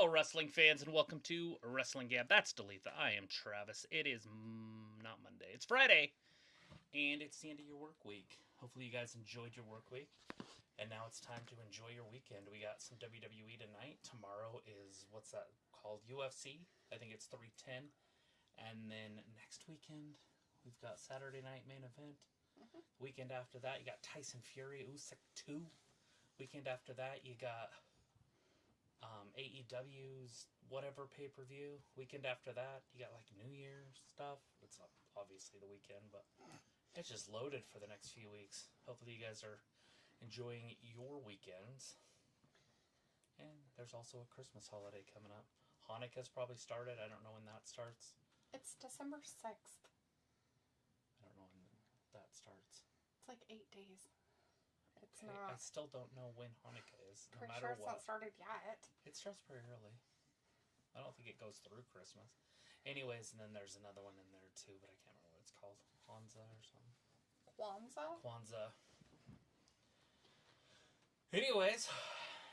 Hello, wrestling fans, and welcome to Wrestling Gab. That's Dalitha. I am Travis. It is not Monday. It's Friday, and it's the end of your work week. Hopefully you guys enjoyed your work week, and now it's time to enjoy your weekend. We got some WWE tonight. Tomorrow is, what's that called? UFC? I think it's 310. And then next weekend, we've got Saturday night main event. Weekend after that, you got Tyson Fury, Usyk 2. Weekend after that, you got AEW's whatever pay-per-view. Weekend after that, you got like New Year's stuff. It's not obviously the weekend, but it's just loaded for the next few weeks. Hopefully you guys are enjoying your weekends. And there's also a Christmas holiday coming up. Hanukkah's probably started. I don't know when that starts. It's December 6th. I don't know when that starts. It's like 8 days. It's Okay. not. I still don't know when Hanukkah is. No Pretty matter sure it's what. not started yet. It starts pretty early. I don't think it goes through Christmas. Anyways, and then there's another one in there too, but I can't remember what it's called. Kwanzaa or something. Kwanzaa. Anyways,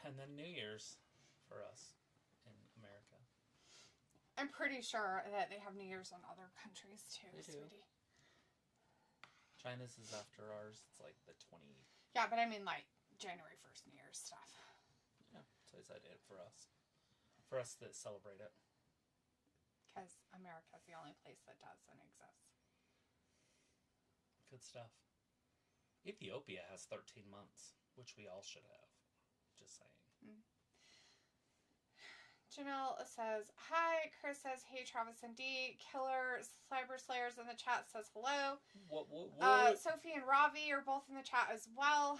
and then New Year's for us in America. I'm pretty sure that they have New Year's in other countries too, They do. sweetie. China's is after ours. It's like the 20... Yeah, but I mean like January 1st New Year's stuff. Yeah, so I did it for us. For us that celebrate it. Because America's the only place that doesn't exist. Good stuff. Ethiopia has 13 months, which we all should have. Just saying. Janelle says, hi. Chris says, hey, Travis and D. Killer Cyber Slayers in the chat says hello. What? Sophie and Ravi are both in the chat as well.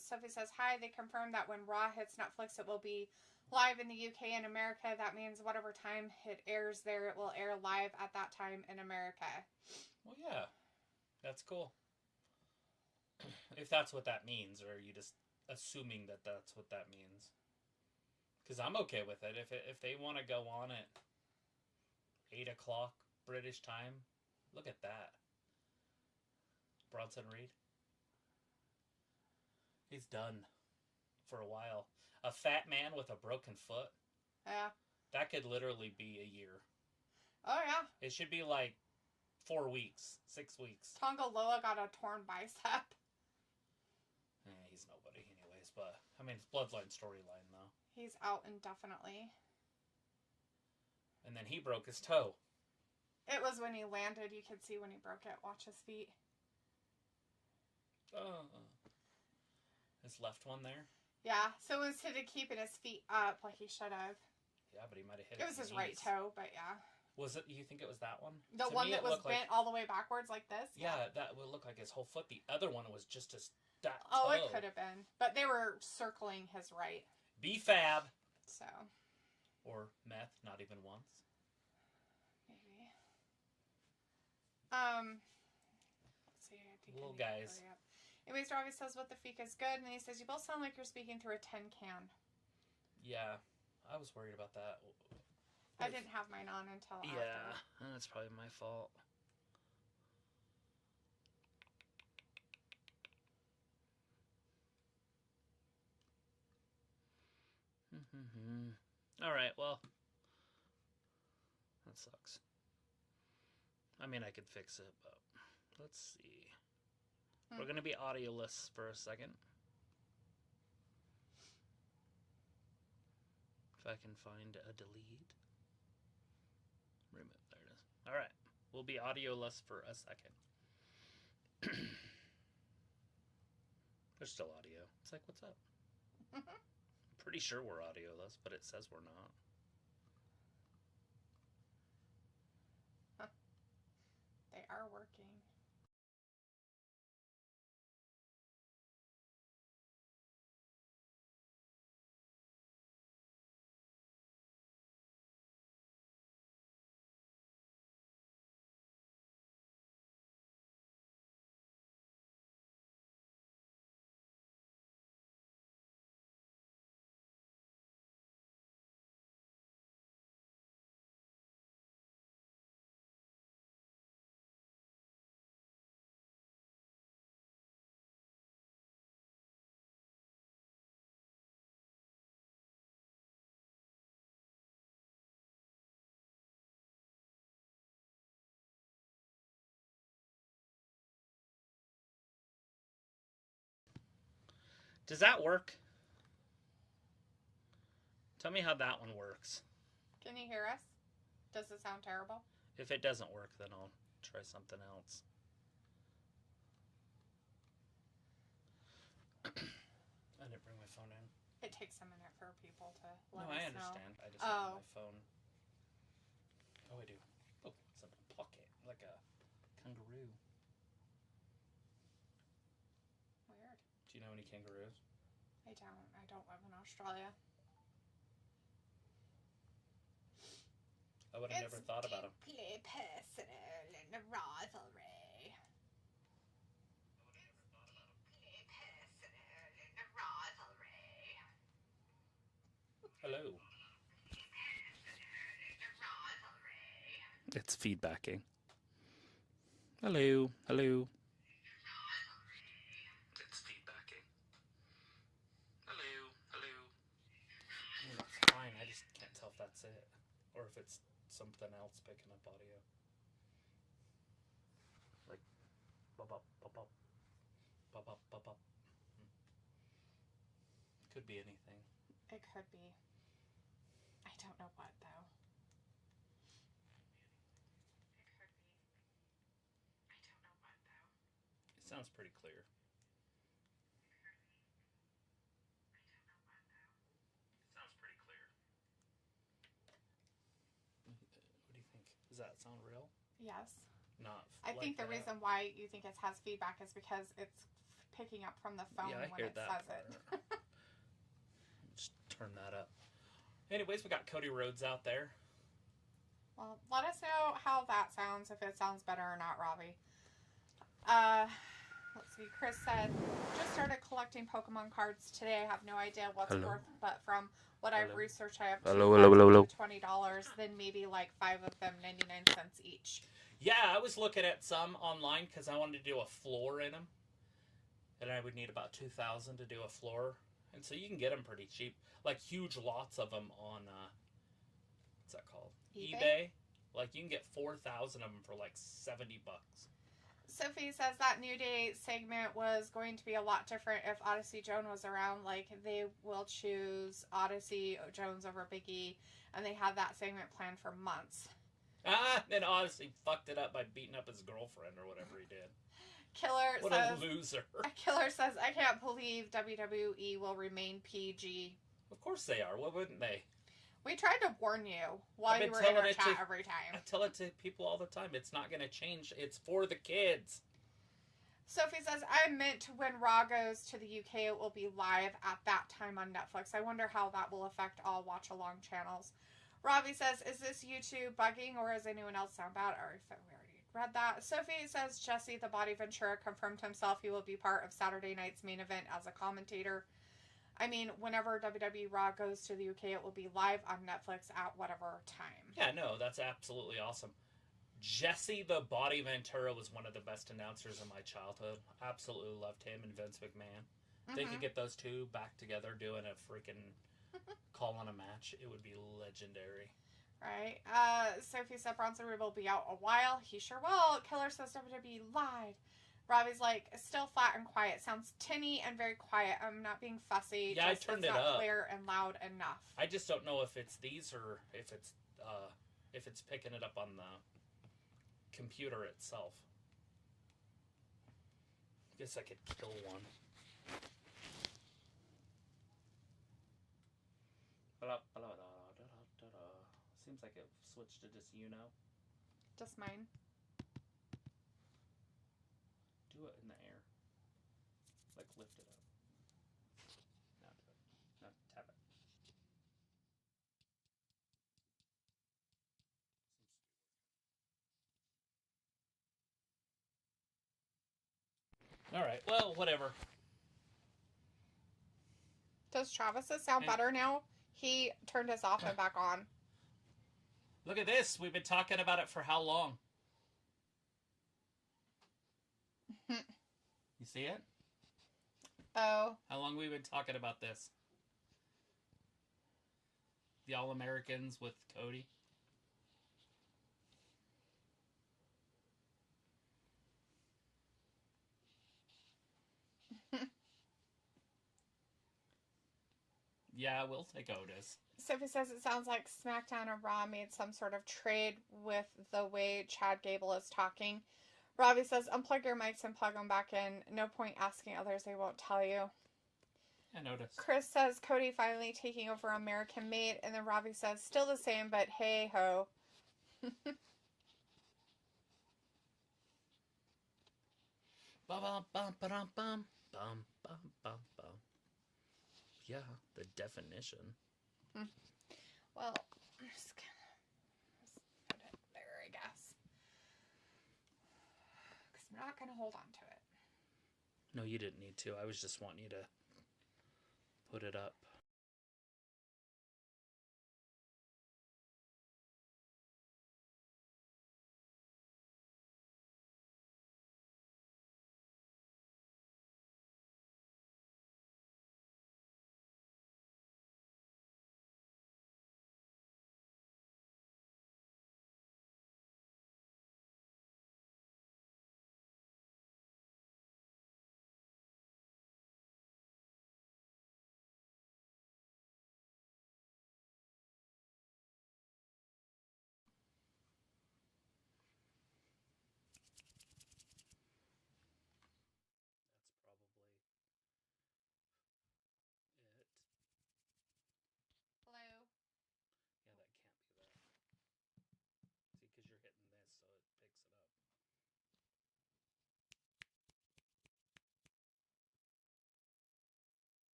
Sophie says, hi. They confirmed that when Raw hits Netflix, it will be live in the UK and America. That means whatever time it airs there, it will air live at that time in America. Well, yeah. That's cool. If that's what that means, or are you just assuming that that's what that means? Because I'm okay with it. If they want to go on at 8 o'clock British time, look at that. Bronson Reed. He's done for a while. A fat man with a broken foot. Yeah. That could literally be a year. Oh, yeah. It should be like 4 weeks, 6 weeks. Tonga Loa got a torn bicep. He's nobody anyways, but, I mean, it's Bloodline storyline, though. He's out indefinitely. And then he broke his toe. It was when he landed. You could see when he broke it. Watch his feet. His left one there? Yeah, so instead of keeping his feet up like he should have. Yeah, but he might have hit it was his right toe, but yeah. Was it? You think it was that one? The one that was bent all the way backwards like this? Yeah, that would look like his whole foot. The other one was just that toe. Oh, it could have been. But they were circling his right. B-Fab. So. Or meth, not even once. Maybe. Let's see. I think Little guys. Anyways, Ravi says what the feek is good, and then he says you both sound like you're speaking through a tin can. Yeah, I was worried about that. I didn't have mine on until after. Yeah, that's probably my fault. Alright, well. That sucks. I mean, I could fix it, but let's see. We're going to be audioless for a second. If I can find a delete. Remove. There it is. Alright. We'll be audioless for a second. There's still audio. It's like, what's up? Pretty sure we're audioless, but it says we're not. They are working. Does that work? Tell me how that one works. Can you hear us? Does it sound terrible? If it doesn't work, then I'll try something else. I didn't bring my phone in. It takes a minute for people to let us know. No, I understand. I just have my phone. Oh, I do. Oh, it's in a pocket, like a kangaroo. Weird. Do you know any kangaroos? I don't. I don't live in Australia. I would have never thought about them. It's deeply personal in the rivalry. Hello. It's feedbacking. Hello. Hello. It's feedbacking. Hello. Hello. It's fine. I just can't tell if that's it. Or if it's something else picking up audio. Like, bop, bop, bop, bop. Bop, bop, bop, bop. Could be anything. It could be. I don't know what, though. It could be. I don't know what, though. It sounds pretty clear. It could be. I don't know what, though. It sounds pretty clear. What do you think? Does that sound real? Yes. Not. I think the reason why you think it has feedback is because it's picking up from the phone when it says it. Just turn that up. Anyways, we got Cody Rhodes out there. Well, let us know how that sounds, if it sounds better or not, Robbie. Let's see. Chris said, just started collecting Pokemon cards today. I have no idea what's worth, but from what I've researched, I have $20, then maybe like 5 of them, 99 cents each. Yeah, I was looking at some online because I wanted to do a floor in them. And I would need about 2,000 to do a floor. And so you can get them pretty cheap. Like huge lots of them on, what's that called? eBay. Like you can get 4,000 of them for like $70. Sophie says that New Day segment was going to be a lot different if Odyssey Jones was around. Like they will choose Odyssey Jones over Big E. And they had that segment planned for months. And Odyssey fucked it up by beating up his girlfriend or whatever he did. What a loser. Killer says, I can't believe WWE will remain PG. Of course they are. Why wouldn't they? We tried to warn you while you were in our chat every time. I tell it to people all the time. It's not going to change. It's for the kids. Sophie says, I meant when Raw goes to the UK, it will be live at that time on Netflix. I wonder how that will affect all watch-along channels. Robbie says, is this YouTube bugging or is anyone else sound bad? Or we already read that. Sophie says, Jesse the Body Ventura confirmed himself he will be part of Saturday night's main event as a commentator. I mean, whenever WWE Raw goes to the UK, it will be live on Netflix at whatever time. Yeah, no, that's absolutely awesome. Jesse the Body Ventura was one of the best announcers in my childhood. Absolutely loved him and Vince McMahon. If they could get those two back together doing a freaking call on a match, it would be legendary. Right. Sophie said Bronson Reed will be out a while. He sure will. Killer says WWE lied. Robbie's like, still flat and quiet. Sounds tinny and very quiet. I'm not being fussy. Yeah, I turned it up. It's not clear and loud enough. I just don't know if it's these or if it's picking it up on the computer itself. I guess I could kill one. Seems like it switched to just Just mine. Do it in the air. Like lift it up. Now do it. Now tap it. Alright, well, whatever. Does Travis's sound better now? He turned us off and back on. Look at this. We've been talking about it for how long? You see it? Oh. How long have we been talking about this? The All-Americans with Cody. Yeah, we'll take Otis. Sophie says it sounds like SmackDown and Raw made some sort of trade with the way Chad Gable is talking. Robbie says, unplug your mics and plug them back in. No point asking others, they won't tell you. And Otis. Chris says, Cody finally taking over American Made. And then Robbie says, still the same, but hey ho. Bum bum bum bum bum bum bum bum. Yeah, the definition. Well, I'm just gonna put it there, I guess. Because I'm not gonna hold on to it. No, you didn't need to. I was just wanting you to put it up.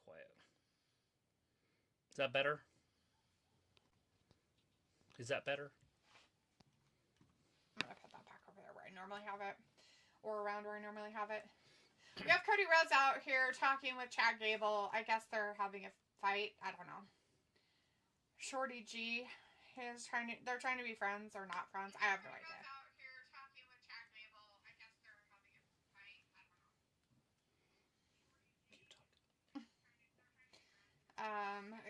Quiet. Is that better? Is that better? I'm gonna put that back over there where I normally have it. Or around where I normally have it. We have Cody Rhodes out here talking with Chad Gable. I guess they're having a fight. I don't know. Shorty G is they're trying to be friends or not friends. I have no idea.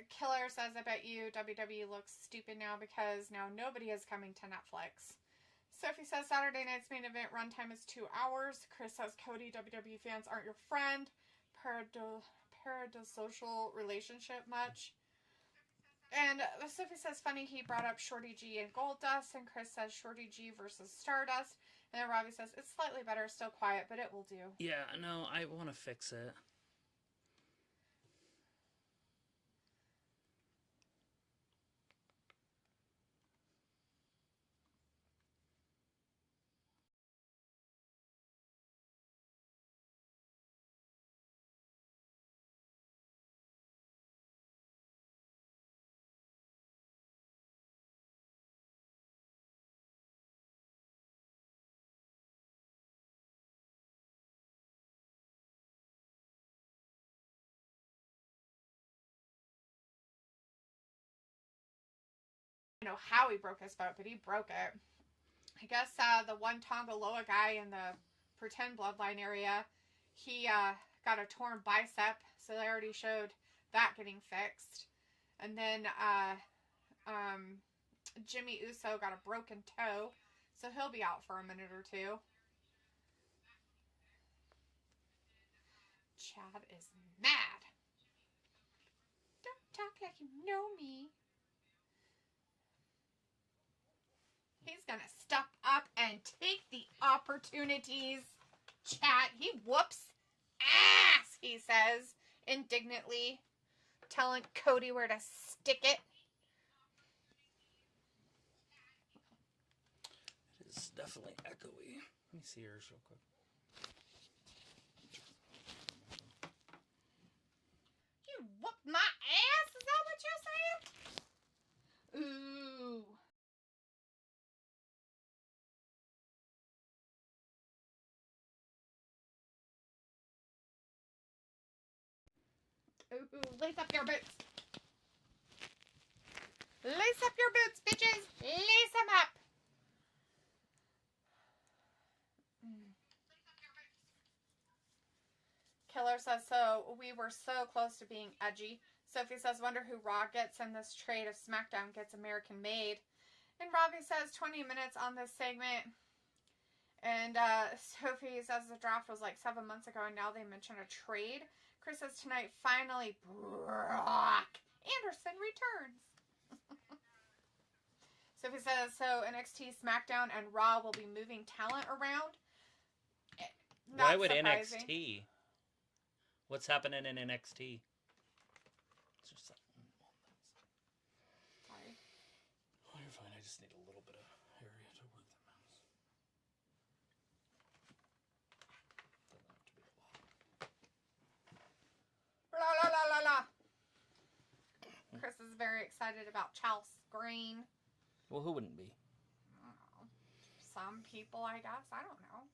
Killer says, I bet you WWE looks stupid now because now nobody is coming to Netflix. Sophie says Saturday night's main event runtime is 2 hours. Chris says Cody, WWE fans aren't your friend. Paradosocial relationship much. And Sophie says funny he brought up Shorty G and Goldust, and Chris says Shorty G versus Stardust. And then Robbie says it's slightly better, still quiet, but it will do. Yeah, no, I want to fix it. I don't know how he broke his foot, but he broke it. I guess the one Tongaloa guy in the pretend bloodline area, he got a torn bicep, so they already showed that getting fixed. And then Jimmy Uso got a broken toe, so he'll be out for a minute or two. Chad is mad. Don't talk like you know me. He's gonna step up and take the opportunities. Chad, he whoops ass, he says, indignantly, telling Cody where to stick it. It is definitely echoey. Let me see yours real quick. You whooped my ass? Is that what you're saying? Ooh. Ooh, lace up your boots. Lace up your boots, bitches. Lace them up. Killer says, so we were so close to being edgy. Sophie says, wonder who Raw gets in this trade if SmackDown gets American made. And Robbie says, 20 minutes on this segment. And Sophie says the draft was like 7 months ago, and now they mention a trade. Chris says tonight, finally, Brock Anderson returns. Sophie says, so NXT, SmackDown, and Raw will be moving talent around. Why would surprising. NXT? What's happening in NXT? Sorry. Oh, you're fine. I just need a little bit of area to work the mouse. Doesn't have to be a lot. La la la la la. Chris is very excited about Chelsea Green. Well, who wouldn't be? I don't know. Some people, I guess. I don't know.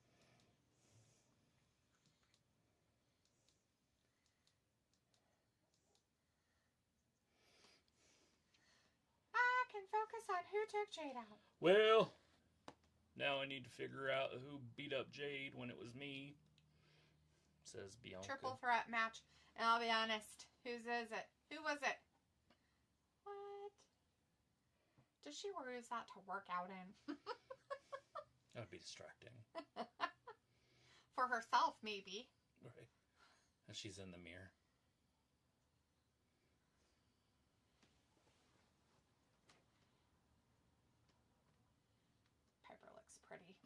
I can focus on who took Jade out. Well, now I need to figure out who beat up Jade when it was me. Says Bianca. Triple threat match. And I'll be honest. Whose is it? Who was it? What? Does she use that to work out in? That would be distracting. For herself, maybe. Right. And she's in the mirror. Piper looks pretty.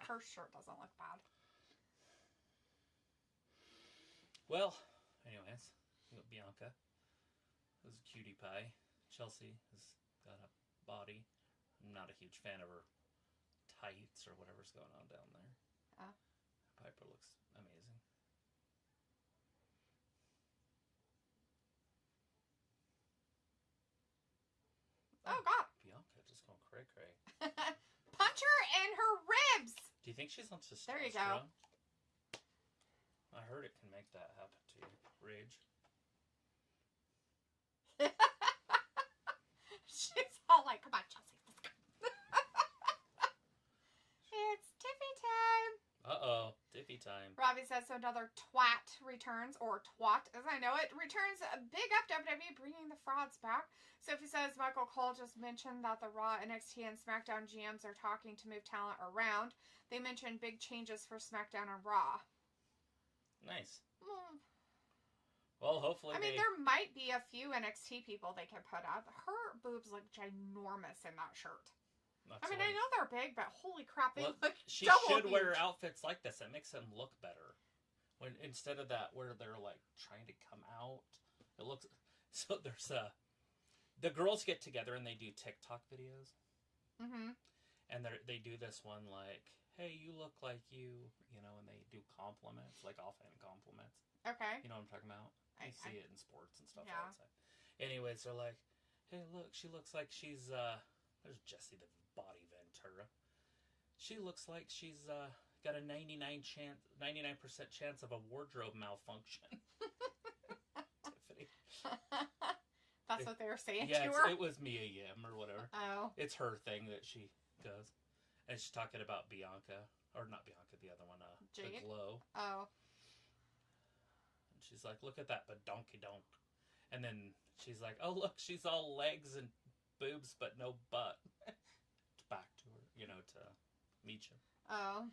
Her shirt doesn't look bad. Well, anyways, we got Bianca. It was a cutie pie. Chelsea has got a body. I'm not a huge fan of her tights or whatever's going on down there. Oh. Piper looks amazing. Oh, God. Bianca just going cray-cray. Punch her in her ribs. Do you think she's on testosterone? There you go. I heard it can make that happen to you. Rage. She's all like, come on, Chelsea. It's Tiffy time. Uh-oh. Tiffy time. Robbie says, so another twat returns, or twat as I know it, returns. Big up WWE bringing the frauds back. Sophie says Michael Cole just mentioned that the Raw, NXT, and SmackDown GMs are talking to move talent around. They mentioned big changes for SmackDown and Raw. Nice. Well, hopefully there might be a few NXT people they can put up. Her boobs look ginormous in that shirt. I know they're big, but holy crap, they look She double should huge. wear outfits like this. It makes them look better. When instead of that where they're like trying to come out, it looks so. There's the girls get together and they do TikTok videos. Mm-hmm. And they do this one like, hey, you look like you know, and they do compliments, like offhand compliments. Okay. You know what I'm talking about? I see it in sports and stuff. Yeah. Outside. Anyways, they're like, hey, look, she looks like she's, there's Jessie the Body Ventura. She looks like she's got a 99% chance of a wardrobe malfunction. Tiffany. That's what they were saying to her? It was Mia Yim or whatever. Oh. It's her thing that she does. And she's talking about Bianca. Or not Bianca, the other one. Jade? The Glow. Oh. And she's like, look at that badonkey-donk. And then she's like, oh, look, she's all legs and boobs, but no butt. Back to her, you know, to Meacham. Oh.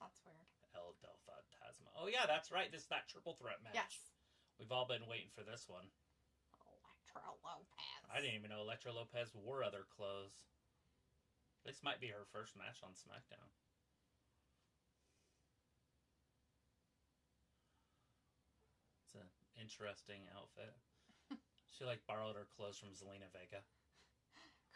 That's weird. El Fantasma. Oh, yeah, that's right. This is that triple threat match. Yes. We've all been waiting for this one. Elektra Lopez. I didn't even know Elektra Lopez wore other clothes. This might be her first match on SmackDown. It's an interesting outfit. She like borrowed her clothes from Zelina Vega.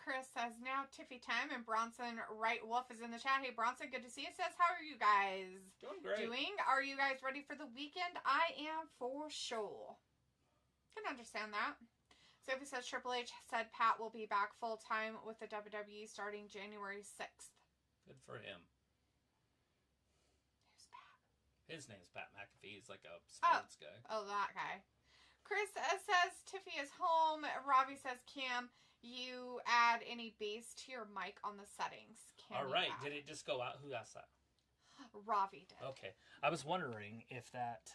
Chris says, now Tiffy time, and Bronson Wright Wolf is in the chat. Hey, Bronson, good to see you. Says, how are you guys doing? Great. Are you guys ready for the weekend? I am for sure. Can understand that. Sophie says, Triple H said Pat will be back full-time with the WWE starting January 6th. Good for him. Who's Pat? His name's Pat McAfee. He's like a sports guy. Oh, that guy. Chris says Tiffy is home. Robbie says, Cam, you add any bass to your mic on the settings. All right. Did it just go out? Who asked that? Robbie did. Okay. I was wondering if that...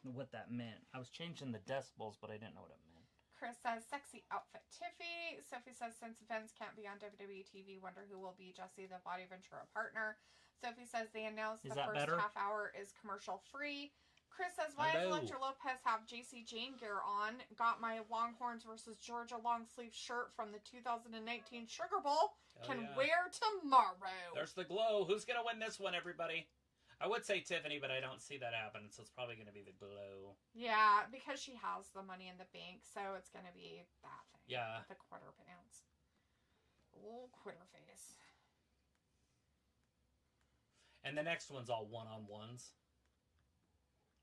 what that meant. I was changing the decibels, but I didn't know what it meant. Chris says, sexy outfit Tiffy. Sophie says, since Vince can't be on WWE TV, wonder who will be Jesse the Body Ventura partner. Sophie says, they announced the first half hour is commercial free. Chris says, why does Electra Lopez have JC Jane gear on? Got my Longhorns versus Georgia long sleeve shirt from the 2019 Sugar Bowl. Can wear tomorrow. There's the glow. Who's going to win this one, everybody? I would say Tiffany, but I don't see that happening, so it's probably going to be the glow. Yeah, because she has the money in the bank, so it's going to be that thing. Yeah. The quitter pants. Old quitter face. And the next one's all one-on-ones.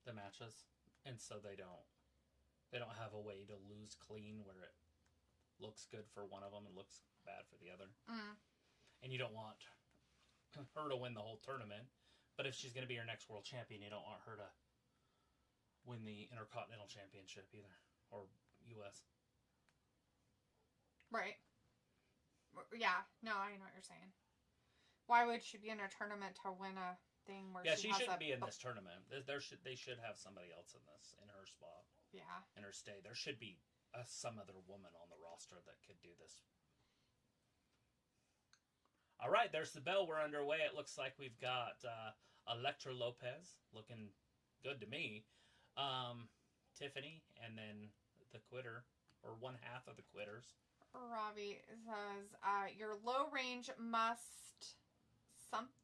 The matches. And so they don't have a way to lose clean where it looks good for one of them and looks bad for the other. Mm. And you don't want her to win the whole tournament. But if she's going to be your next world champion, you don't want her to win the Intercontinental Championship either. Or U.S. Right. Yeah. No, I know what you're saying. Why would she be in a tournament to win a thing where she shouldn't be in this tournament. They should have somebody else in this, in her spot. Yeah. In her stay. There should be some other woman on the roster that could do this. All right, there's the bell. We're underway. It looks like we've got Electra Lopez looking good to me. Tiffany, and then the quitter, or one half of the quitters. Robbie says, your low range must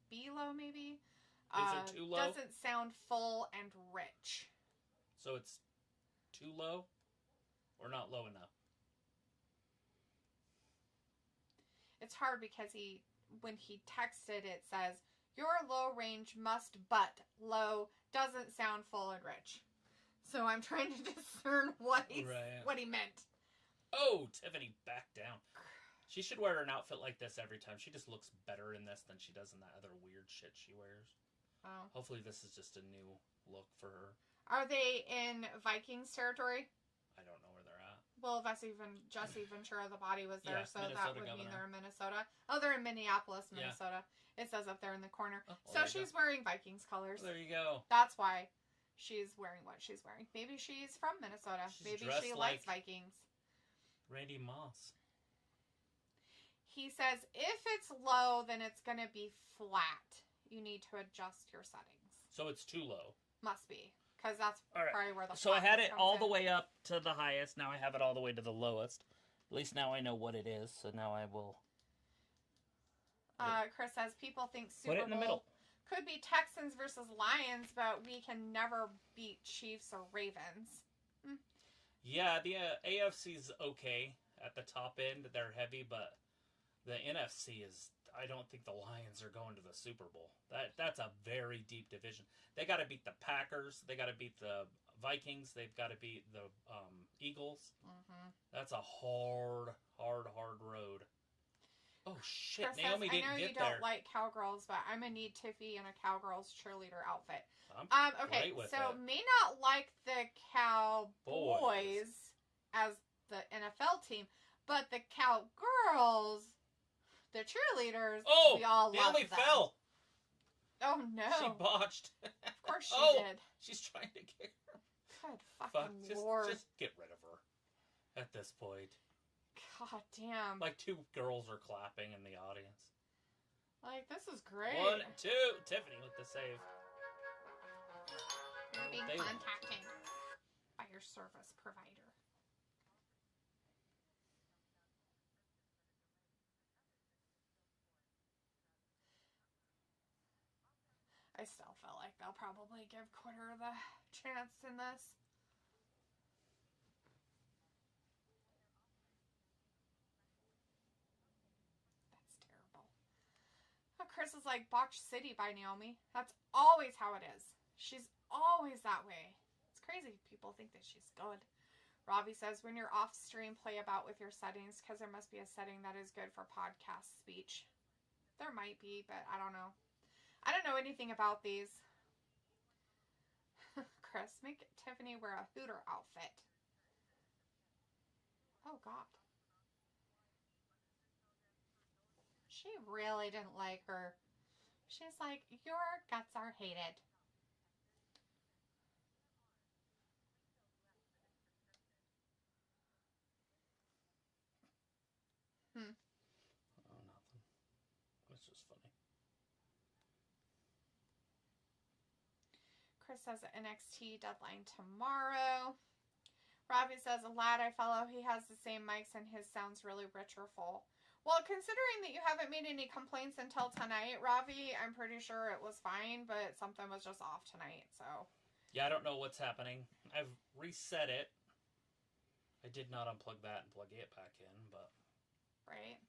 be low, maybe? Is it too low? Doesn't sound full and rich. So it's too low or not low enough? It's hard because when he texted, it says, your low range must, but low doesn't sound full and rich. So I'm trying to discern what he meant. Oh, Tiffany back down. She should wear an outfit like this every time. She just looks better in this than she does in that other weird shit she wears. Oh. Hopefully this is just a new look for her. Are they in Vikings territory? I don't know where they're at. Well, Jesse Ventura, the body was there, so Minnesota that would mean they're in Minnesota. Oh, they're in Minneapolis, Minnesota. Yeah. It says up there in the corner. Oh, well, so she's wearing Vikings colors. Well, there you go. That's why she's wearing what she's wearing. Maybe she's from Minnesota. Maybe she likes Vikings. Randy Moss. He says, if it's low, then it's going to be flat. You need to adjust your settings. So it's too low. Must be. Because that's probably where the So I had it all the way up to the highest. Now I have it all the way to the lowest. At least now I know what it is. So now I will... Chris says, people think Super Put it in the middle. Could be Texans versus Lions, but we can never beat Chiefs or Ravens. Yeah, the AFC's okay at the top end. They're heavy, but the NFC is... I don't think the Lions are going to the Super Bowl. That's a very deep division. They got to beat the Packers. They got to beat the Vikings. They've got to beat the Eagles. Mm-hmm. That's a hard road. Oh, shit. Chris Naomi says, didn't I know get you don't like cowgirls, but I'm going to need Tiffy in a cowgirl's cheerleader outfit. Okay, so may not like the Cowboys as the NFL team, but the Cowgirls, the cheerleaders, we all love them. Fell. Oh, no. She botched. Of course she did. She's trying to get her. Good fucking Lord. Just get rid of her at this point. God damn. Like 2 girls are clapping in the audience. Like, this is great. 1, 2. Tiffany with the save. You're being contacted by your service provider. I still feel like they'll probably give Quitter the chance in this. That's terrible. Oh, Chris is like, Botch City by Naomi. That's always how it is. She's always that way. It's crazy. People think that she's good. Robbie says, when you're off stream, play about with your settings because there must be a setting that is good for podcast speech. There might be, but I don't know. I don't know anything about these. Chris, make Tiffany wear a Hooter outfit. Oh, God. She really didn't like her. She's like, your guts are hated. Oh, nothing. That's just funny. Chris says NXT deadline tomorrow. Robbie says, a lad I follow, he has the same mics and his sounds really rich or full. Well, considering that you haven't made any complaints until tonight, Robbie, I'm pretty sure it was fine, but something was just off tonight, so. Yeah, I don't know what's happening. I've reset it. I did not unplug that and plug it back in, but... Right.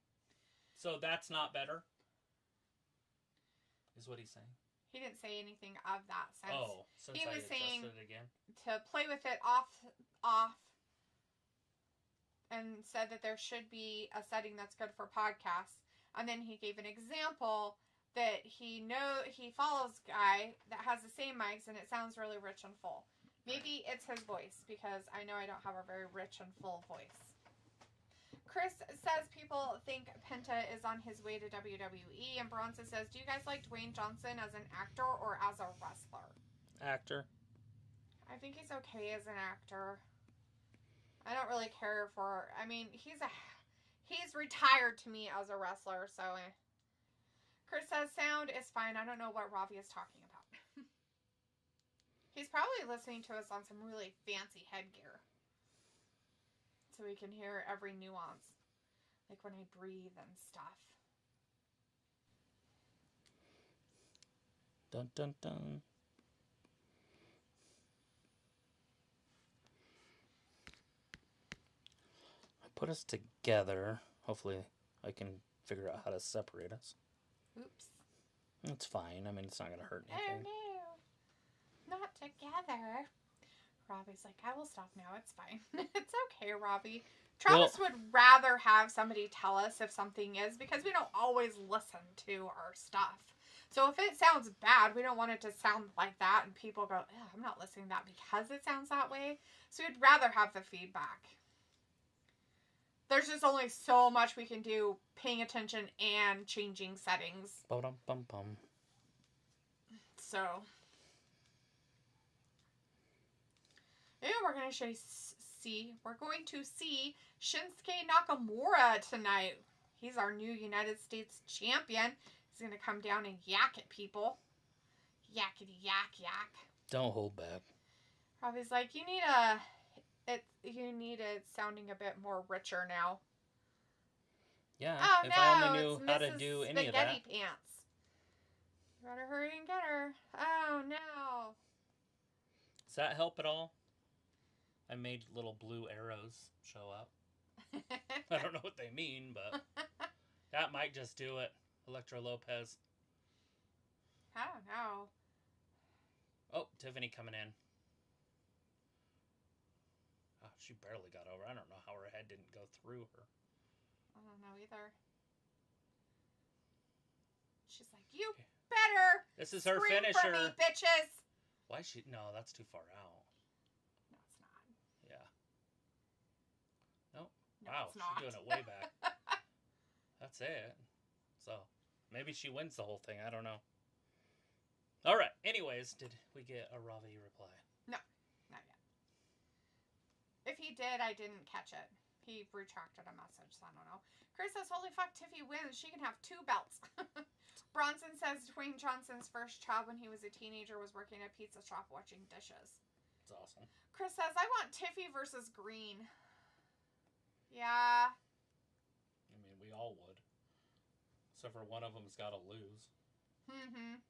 So that's not better? Is what he's saying? He didn't say anything of that sense. Oh, since he I was saying adjusted it again? To play with it off, and said that there should be a setting that's good for podcasts. And then he gave an example that he follows a guy that has the same mics and it sounds really rich and full. Maybe it's his voice, because I know I don't have a very rich and full voice. Chris says people think Penta is on his way to WWE, and Bronson says, do you guys like Dwayne Johnson as an actor or as a wrestler? Actor. I think he's okay as an actor. I don't really care for... I mean, he's retired to me as a wrestler, so... Chris says, sound is fine. I don't know what Ravi is talking about. He's probably listening to us on some really fancy headgear. So we can hear every nuance. Like when I breathe and stuff. Dun dun dun. I put us together. Hopefully I can figure out how to separate us. Oops. It's fine. I mean, it's not going to hurt anything. Oh no. Not together. Robbie's like, I will stop now. It's fine. It's okay, Robbie. Travis would rather have somebody tell us if something is, because we don't always listen to our stuff. So if it sounds bad, we don't want it to sound like that, and people go, I'm not listening to that because it sounds that way. So we'd rather have the feedback. There's just only so much we can do paying attention and changing settings. Bum-bum-bum. So... yeah, we're going to see Shinsuke Nakamura tonight. He's our new United States champion. He's going to come down and yak at people. Yakety yak yak. Don't hold back. Robbie's like, you need it sounding a bit more richer now. Yeah, oh, if no, I only knew it's how to Mrs. do any of that. Spaghetti Pants. You better hurry and get her. Oh, no. Does that help at all? I made little blue arrows show up. I don't know what they mean, but that might just do it. Electra Lopez. I don't know. Oh, Tiffany coming in. Oh, she barely got over. I don't know how her head didn't go through her. I don't know either. She's like, you better This is her scream finisher. for me, bitches. Why is she... No, that's too far out. No, it's not. Yeah. Nope. No, Wow, it's not. she's doing it way back. That's it. So, maybe she wins the whole thing. I don't know. All right. Anyways, did we get a Ravi reply? No, not yet. If he did, I didn't catch it. He retracted a message, so I don't know. Chris says, holy fuck, Tiffy wins. She can have 2 belts. Bronson says Dwayne Johnson's first job when he was a teenager was working at a pizza shop washing dishes. That's awesome. Chris says, I want Tiffy versus Green. Yeah. I mean, we all would. Except for one of them's got to lose. Mm-hmm.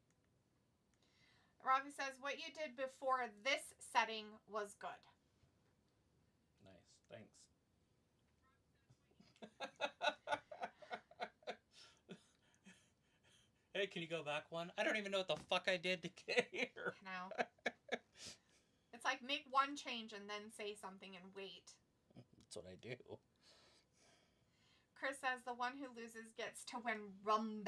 Robbie says, what you did before this setting was good. Nice. Thanks. Hey, can you go back one? I don't even know what the fuck I did to get here. No. It's like make one change and then say something and wait. That's what I do. Chris says the one who loses gets to win Rumble.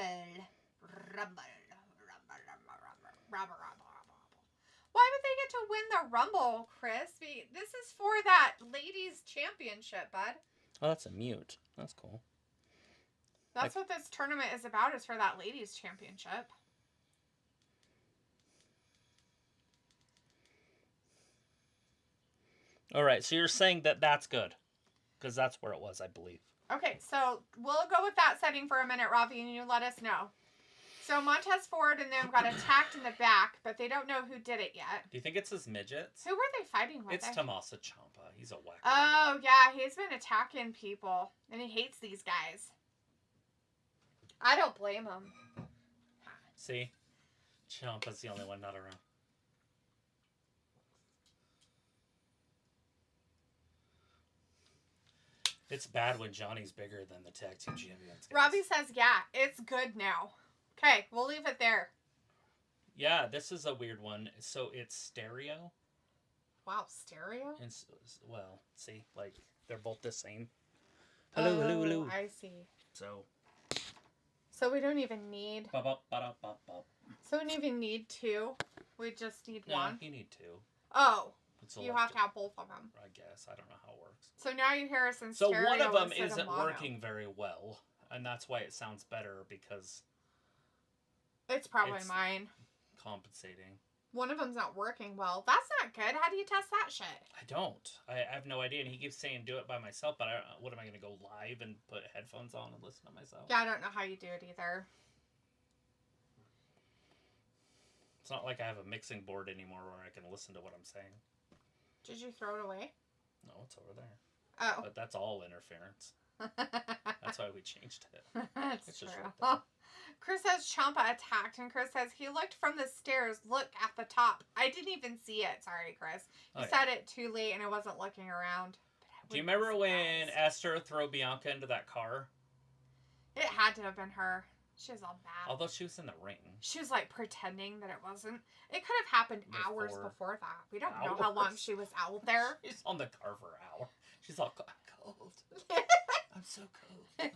Why would they get to win the Rumble, Chris? This is for that ladies' championship, bud. Oh, that's a mute. That's cool. That's what this tournament is about, is for that ladies' championship. All right, so you're saying that that's good. Because that's where it was, I believe. Okay, so we'll go with that setting for a minute, Ravi, and you let us know. So Montez Ford and them got attacked in the back, but they don't know who did it yet. Do you think it's his midgets? Who were they fighting with? It's Tommaso Ciampa. He's a whack. Oh, yeah, he's been attacking people, and he hates these guys. I don't blame him. See? Ciampa's the only one not around. It's bad when Johnny's bigger than the tag team champions. Robbie says, yeah, it's good now. Okay, we'll leave it there. Yeah, this is a weird one. So it's stereo. Wow, stereo? And well, see, like, they're both the same. Hello, hello, hello. I see. So we don't even need... Ba-ba-ba-da-ba-ba. So we don't even need two. We just need one. No, you need two. Oh. You have to have both of them. I guess. I don't know how it works. So now you hear us in so stereo. One of them isn't working very well. And that's why it sounds better, because... It's probably mine. Compensating. One of them's not working well. That's not good. How do you test that shit? I don't. I have no idea. And he keeps saying do it by myself, but what am I going to go live and put headphones on and listen to myself? Yeah, I don't know how you do it either. It's not like I have a mixing board anymore where I can listen to what I'm saying. Did you throw it away? No, it's over there. Oh. But that's all interference. That's why we changed it. That's true. Right. Chris says Ciampa attacked, and Chris says he looked from the stairs. Look at the top. I didn't even see it. Sorry, Chris. You said it too late, and I wasn't looking around. Do you remember when Esther threw Bianca into that car? It had to have been her. She was all mad. Although she was in the ring. She was like pretending that it wasn't. It could have happened hours before that. We don't know how long she was out there. She's on the car for an hour. She's all cold. I'm so cold.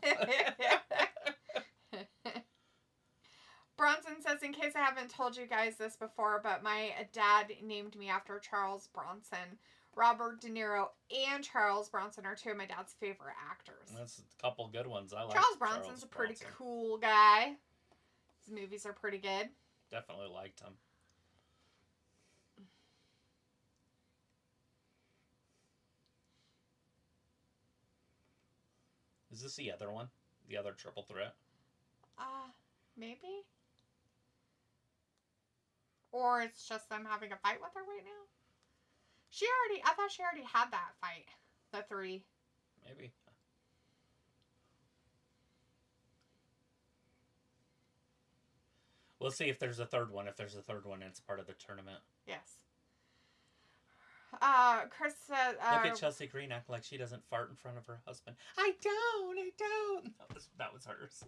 Bronson says, in case I haven't told you guys this before, but my dad named me after Charles Bronson. Robert De Niro and Charles Bronson are two of my dad's favorite actors. That's a couple good ones. I like Charles Bronson's a pretty cool guy. His movies are pretty good. Definitely liked him. Is this the other one? The other triple threat? Maybe. Or it's just them having a fight with her right now. I thought she already had that fight. The 3. Maybe. We'll see if there's a third one. If there's a third one, it's part of the tournament. Yes. Chris said... Look at Chelsea Green acting like she doesn't fart in front of her husband. I don't. That was hers.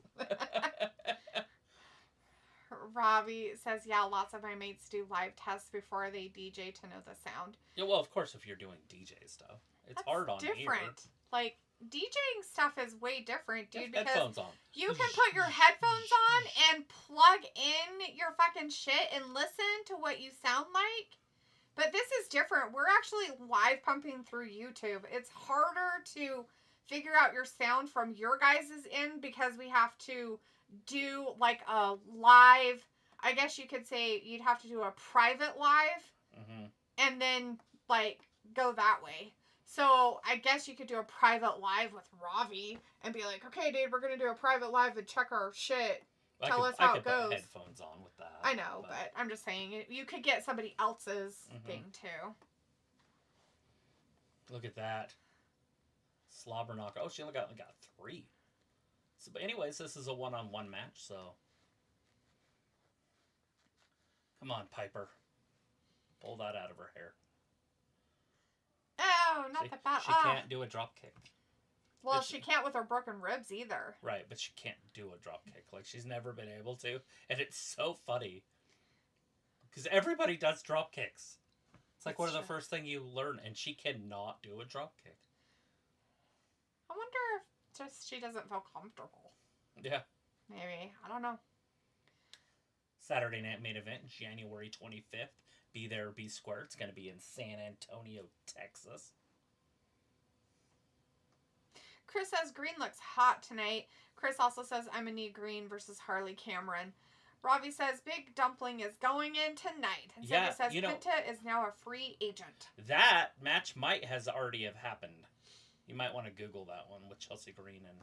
Robbie says, yeah, lots of my mates do live tests before they DJ to know the sound. Yeah, well, of course, if you're doing DJ stuff. It's hard on different. Ear. Like, DJing stuff is way different, dude. Because headphones on. You can put your headphones on and plug in your fucking shit and listen to what you sound like. But this is different. We're actually live pumping through YouTube. It's harder to figure out your sound from your guys' end because we have to do like a live, I guess you could say you'd have to do a private live and then like go that way. So I guess you could do a private live with Ravi and be like, okay, dude, we're going to do a private live and check our shit. Tell us how it goes. Put headphones on with that. I know, but I'm just saying you could get somebody else's thing too. Look at that. Slobber knocker. Oh, she only got 3. So, but anyways, this is a one-on-one match, so. Come on, Piper. Pull that out of her hair. Oh, not the bat. She can't do a drop kick. Well, she can't with her broken ribs either. Right, but she can't do a drop kick. Like, she's never been able to. And it's so funny. Because everybody does drop kicks. It's like one of the first thing you learn, and she cannot do a drop kick. I wonder if just she doesn't feel comfortable. Yeah. Maybe. I don't know. Saturday night main event, January 25th. Be there, be square. It's going to be in San Antonio, Texas. Chris says Green looks hot tonight. Chris also says I'm going to need Green versus Harley Cameron. Ravi says Big Dumpling is going in tonight. And Cindy says Penta is now a free agent. That match might has already have happened. You might want to Google that one with Chelsea Green and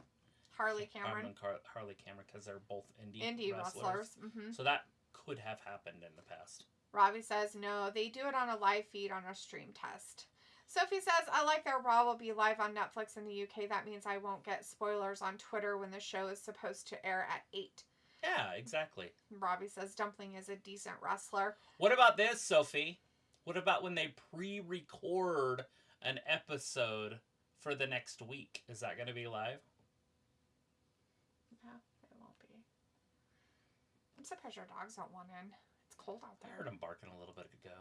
Harley Cameron. Harley Cameron, because they're both Indie wrestlers. Mm-hmm. So that could have happened in the past. Robbie says, no, they do it on a live feed on a stream test. Sophie says, I like that Raw will be live on Netflix in the UK. That means I won't get spoilers on Twitter when the show is supposed to air at 8. Yeah, exactly. Robbie says, Dumpling is a decent wrestler. What about this, Sophie? What about when they pre-record an episode for the next week? Is that going to be live? No, it won't be. I'm surprised your dogs don't want in. It's cold out there. I heard him barking a little bit ago.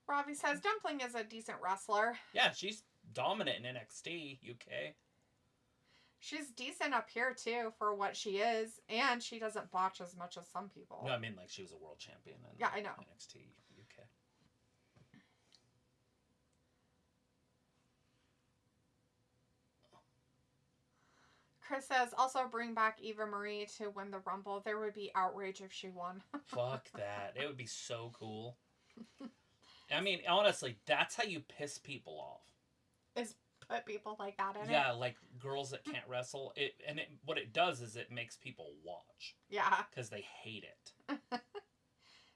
Robbie says, Dumpling is a decent wrestler. Yeah, she's dominant in NXT UK. She's decent up here, too, for what she is. And she doesn't botch as much as some people. No, I mean, like, she was a world champion in yeah, I know. NXT UK. Chris says, also bring back Eva Marie to win the Rumble. There would be outrage if she won. Fuck that. It would be so cool. I mean, honestly, that's how you piss people off. Is put people like that in it? Yeah, like girls that can't wrestle. What it does is it makes people watch. Yeah. Because they hate it.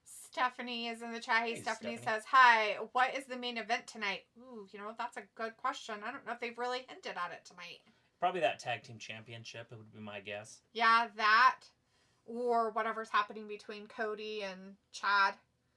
Stephanie is in the chat. Hey, Stephanie Stephanie says, hi, what is the main event tonight? Ooh, that's a good question. I don't know if they've really hinted at it tonight. Probably that tag team championship, it would be my guess. Yeah, that. Or whatever's happening between Cody and Chad.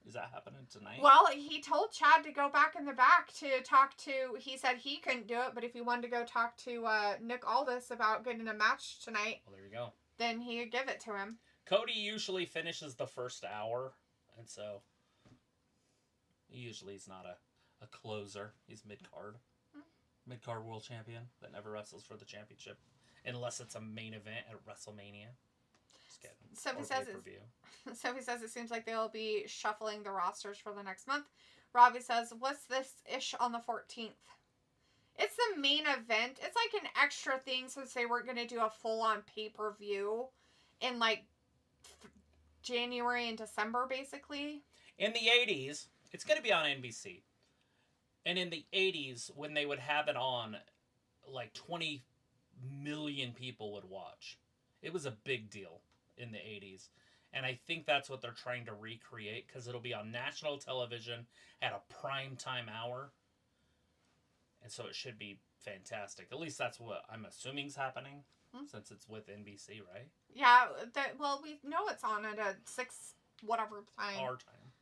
Is that happening tonight? Well, he told Chad to go back in the back to talk to... He said he couldn't do it, but if he wanted to go talk to Nick Aldis about getting a match tonight... Well, there you go. Then he would give it to him. Cody usually finishes the first hour, and so... Usually he's not a closer. He's mid-card. Mid-card world champion that never wrestles for the championship. Unless it's a main event at WrestleMania. Sophie says it seems like they'll be shuffling the rosters for the next month. Robbie says, what's this ish on the 14th? It's the main event. It's like an extra thing since they weren't going to do a full-on pay-per-view in like January and December, basically. In the 80s, it's going to be on NBC. And in the 80s, when they would have it on, like 20 million people would watch. It was a big deal in the 80s. And I think that's what they're trying to recreate, because it'll be on national television at a prime time hour. And so it should be fantastic. At least that's what I'm assuming is happening, since it's with NBC, right? Yeah, well, we know it's on at a 6 whatever time. Our time.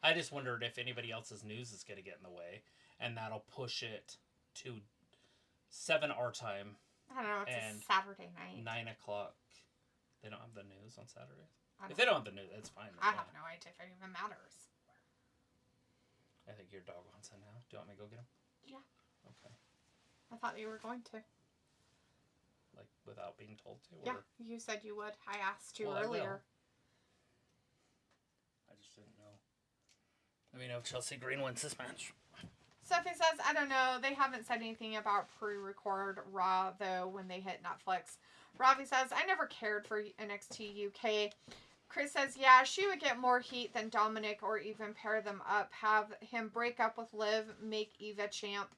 I just wondered if anybody else's news is going to get in the way, and that'll push it to 7 our time. I don't know, it's a Saturday night. 9 o'clock. They don't have the news on Saturdays. If they don't have the news, it's fine. I have no idea if it even matters. I think your dog wants it now. Do you want me to go get him? Yeah. Okay. I thought you were going to. Like, without being told to? Yeah, you said you would. I asked you earlier. I just didn't know. Let me know if Chelsea Green wins this match. Sophie says, I don't know. They haven't said anything about pre-record Raw, though, when they hit Netflix. Robbie says, I never cared for NXT UK. Chris says, yeah, she would get more heat than Dominik or even pair them up. Have him break up with Liv, make Eva champ.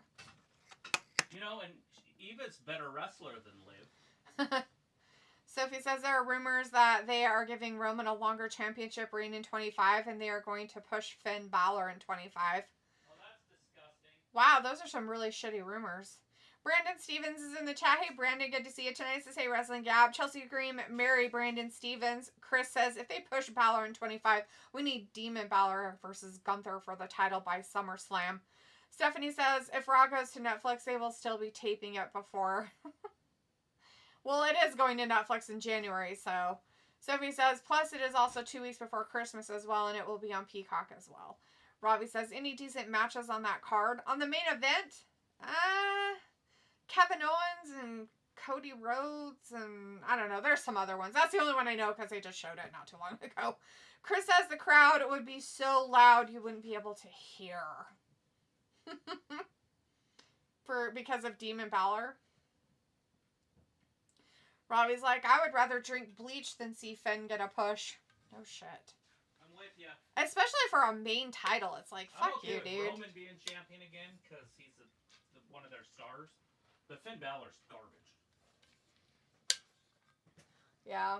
And Eva's a better wrestler than Liv. Sophie says there are rumors that they are giving Roman a longer championship reign in 25, and they are going to push Finn Balor in 25. Oh, that's disgusting. Wow, those are some really shitty rumors. Brandon Stevens is in the chat. Hey, Brandon, good to see you tonight. Says, hey, Wrestling Gab. Chelsea Green, marry Brandon Stevens. Chris says, if they push Balor in 25, we need Demon Balor versus Gunther for the title by SummerSlam. Stephanie says, if Raw goes to Netflix, they will still be taping it before. Well, it is going to Netflix in January, so. Sophie says, plus it is also 2 weeks before Christmas as well, and it will be on Peacock as well. Robbie says, any decent matches on that card? On the main event? Kevin Owens and Cody Rhodes, and I don't know. There's some other ones. That's the only one I know because they just showed it not too long ago. Chris says the crowd would be so loud you wouldn't be able to hear. Because of Demon Balor. Robbie's like, I would rather drink bleach than see Finn get a push. No shit. I'm with ya. Especially for a main title. It's like, fuck you, dude. Roman being champion again because he's one of their stars. But Finn Balor's garbage. Yeah.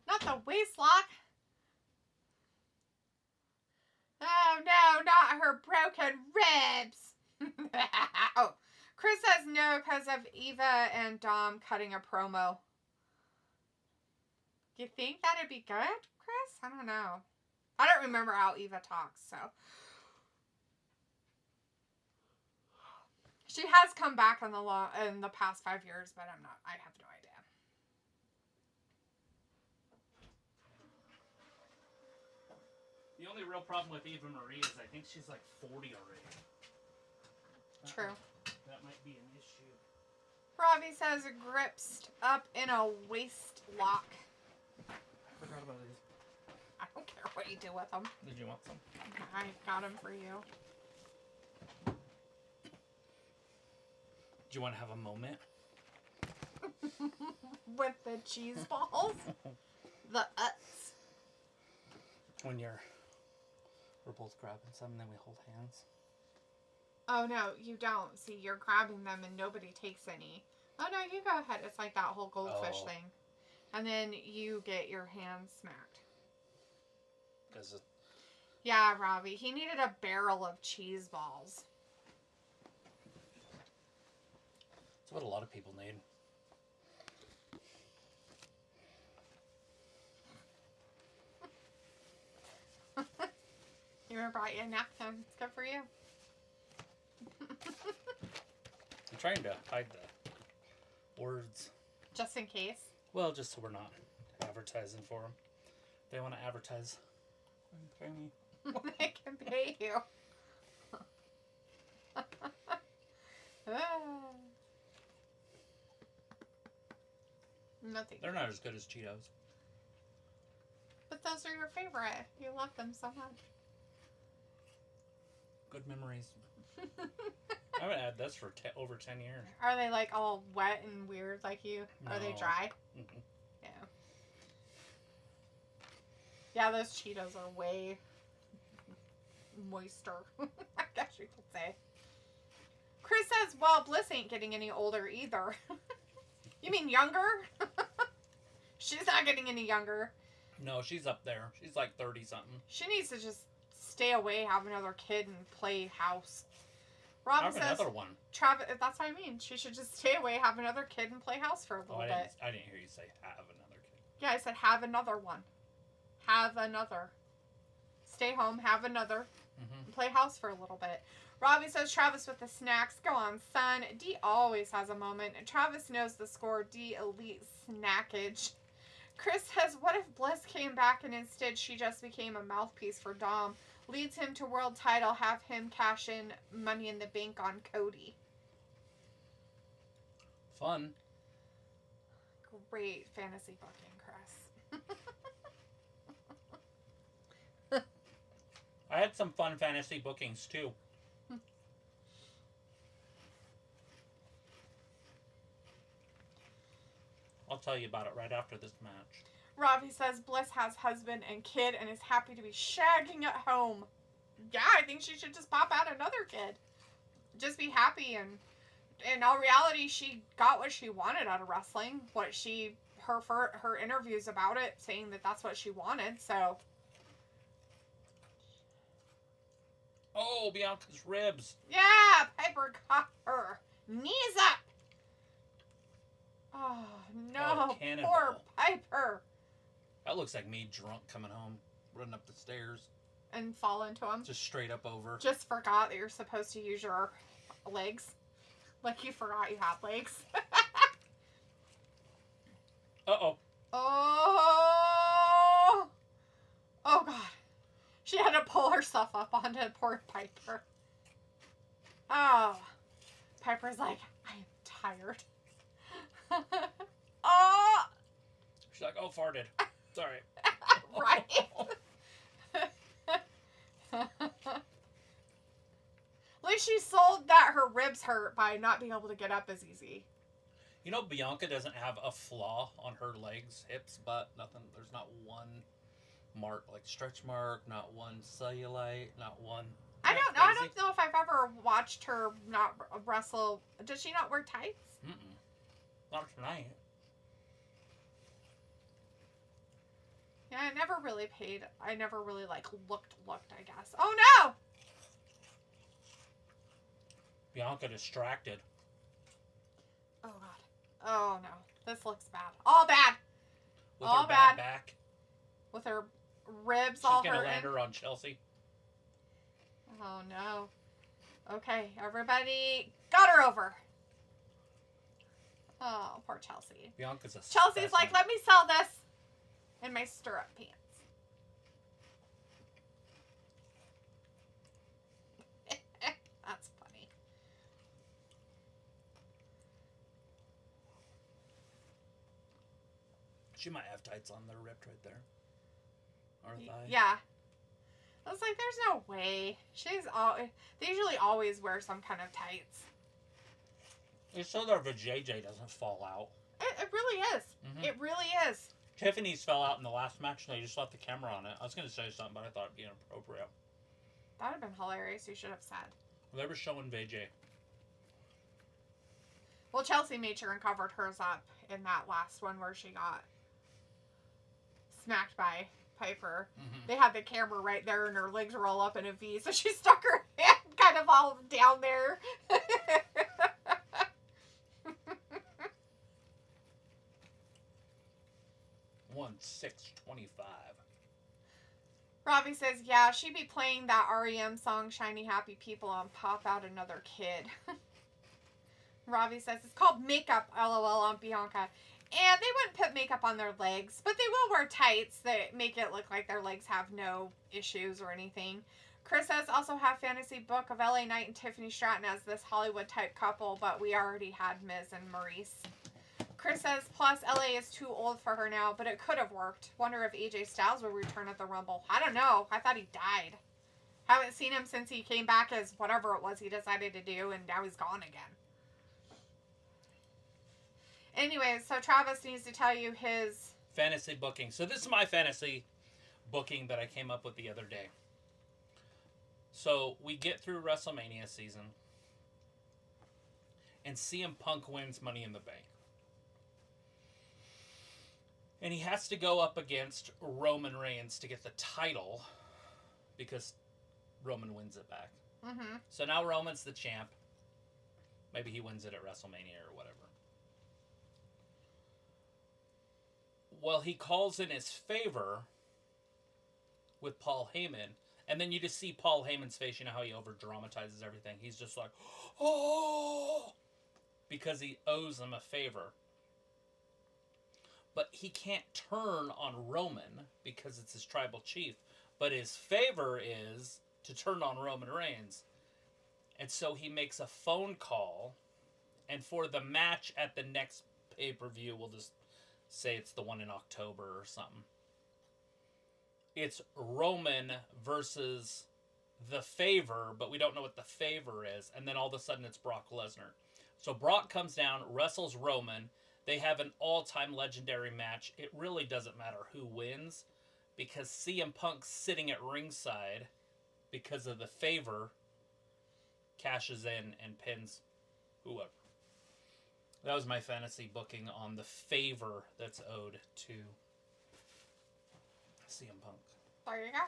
Not the waist lock. Oh no, not her broken ribs. Oh, Chris says no because of Eva and Dom cutting a promo. You think that'd be good, Chris? I don't know. I don't remember how Eva talks, so. She has come back in the past 5 years, but I have no idea. The only real problem with Eva Marie is I think she's like 40 already. True. That might be an issue. Robbie says grips up in a waist lock. I forgot about these. I don't care what you do with them. Did you want some? I got them for you. Do you want to have a moment? With the cheese balls? The uts. When we're both grabbing some and then we hold hands. Oh no, you don't. See, you're grabbing them and nobody takes any. Oh no, you go ahead. It's like that whole goldfish thing. And then you get your hand smacked. Yeah, Robbie. He needed a barrel of cheese balls. That's what a lot of people need. You ever brought you a napkin? It's good for you. I'm trying to hide the words. Just in case? Well, just so we're not advertising for them. They want to advertise. Pay me. They can pay you. Nothing. They're not as good as Cheetos. But those are your favorite. You love them so much. Good memories. I haven't had this for over 10 years. Are they like all wet and weird like you? No. Are they dry? Mm-hmm. Yeah. Yeah, those Cheetos are way moister, I guess you could say. Chris says, well, Bliss ain't getting any older either. You mean younger? She's not getting any younger. No, she's up there. She's like 30-something. She needs to just stay away, have another kid, and play house. Robin says, another one. Travis, that's what I mean. She should just stay away, have another kid, and play house for a little bit. I didn't hear you say have another kid. Yeah, I said have another one. Have another. Stay home, have another. And play house for a little bit. Robbie says, Travis with the snacks. Go on, son. D always has a moment. Travis knows the score. D elite snackage. Chris says, what if Bliss came back and instead she just became a mouthpiece for Dom? Leads him to world title, have him cash in Money in the Bank on Cody. Fun. Great fantasy booking, Chris. I had some fun fantasy bookings too. I'll tell you about it right after this match. Robbie says Bliss has husband and kid and is happy to be shagging at home. Yeah, I think she should just pop out another kid. Just be happy, and in all reality, she got what she wanted out of wrestling. Her interviews about it, saying that that's what she wanted, so. Oh, Bianca's ribs. Yeah, Piper got her knees up. Oh, no, poor Piper. That looks like me drunk coming home, running up the stairs. And fall into them. Just straight up over. Just forgot that you're supposed to use your legs. Like you forgot you had legs. Uh-oh. Oh. Oh, God. She had to pull herself up onto poor Piper. Oh. Piper's like, I am tired. Oh. She's like, oh, farted. Sorry. Right? At least she sold that her ribs hurt by not being able to get up as easy. You know, Bianca doesn't have a flaw on her legs, hips, butt, nothing. There's not one mark, like stretch mark, not one cellulite, not one. I don't know. I don't know if I've ever watched her not wrestle. Does she not wear tights? Mm-mm. Not tonight. Yeah, I never really looked, I guess. Oh no! Bianca distracted. Oh god. Oh no. This looks bad. All bad. With all her bad. Back. With her ribs She's all gonna hurting. land her on Chelsea. Oh no. Okay, everybody got her over. Oh, poor Chelsea. Bianca's a Chelsea's like, let me sell this in my stirrup pants. That's funny. She might have tights on. They're ripped right there. Or thigh. Yeah. I was like, there's no way. They usually always wear some kind of tights. It's so their vajayjay doesn't fall out. It really is. Mm-hmm. It really is. Tiffany's fell out in the last match and they just left the camera on it. I was going to say something, but I thought it'd be inappropriate. That would have been hilarious. You should have said. They were showing Vijay. Well, Chelsea made sure and covered hers up in that last one where she got smacked by Piper. Mm-hmm. They had the camera right there and her legs were all up in a V, so she stuck her hand kind of all down there. 1/6/25. Robbie says, yeah, she'd be playing that REM song, Shiny Happy People, on Pop Out Another Kid. Robbie says, it's called makeup, LOL, on Bianca. And they wouldn't put makeup on their legs, but they will wear tights that make it look like their legs have no issues or anything. Chris says, also have fantasy book of LA Knight and Tiffany Stratton as this Hollywood-type couple, but we already had Miz and Maurice. Chris says, plus LA is too old for her now, but it could have worked. Wonder if AJ Styles will return at the Rumble. I don't know. I thought he died. Haven't seen him since he came back as whatever it was he decided to do, and now he's gone again. Anyways, so Travis needs to tell you his fantasy booking. So this is my fantasy booking that I came up with the other day. So we get through WrestleMania season, and CM Punk wins Money in the Bank. And he has to go up against Roman Reigns to get the title because Roman wins it back. Mm-hmm. So now Roman's the champ. Maybe he wins it at WrestleMania or whatever. Well, he calls in his favor with Paul Heyman. And then you just see Paul Heyman's face. You know how he over-dramatizes everything. He's just like, oh! Because he owes him a favor. But he can't turn on Roman because it's his tribal chief. But his favor is to turn on Roman Reigns. And so he makes a phone call. And for the match at the next pay-per-view, we'll just say it's the one in October or something. It's Roman versus the favor, but we don't know what the favor is. And then all of a sudden it's Brock Lesnar. So Brock comes down, wrestles Roman. They have an all-time legendary match. It really doesn't matter who wins because CM Punk's sitting at ringside because of the favor, cashes in and pins whoever. That was my fantasy booking on the favor that's owed to CM Punk. There you go.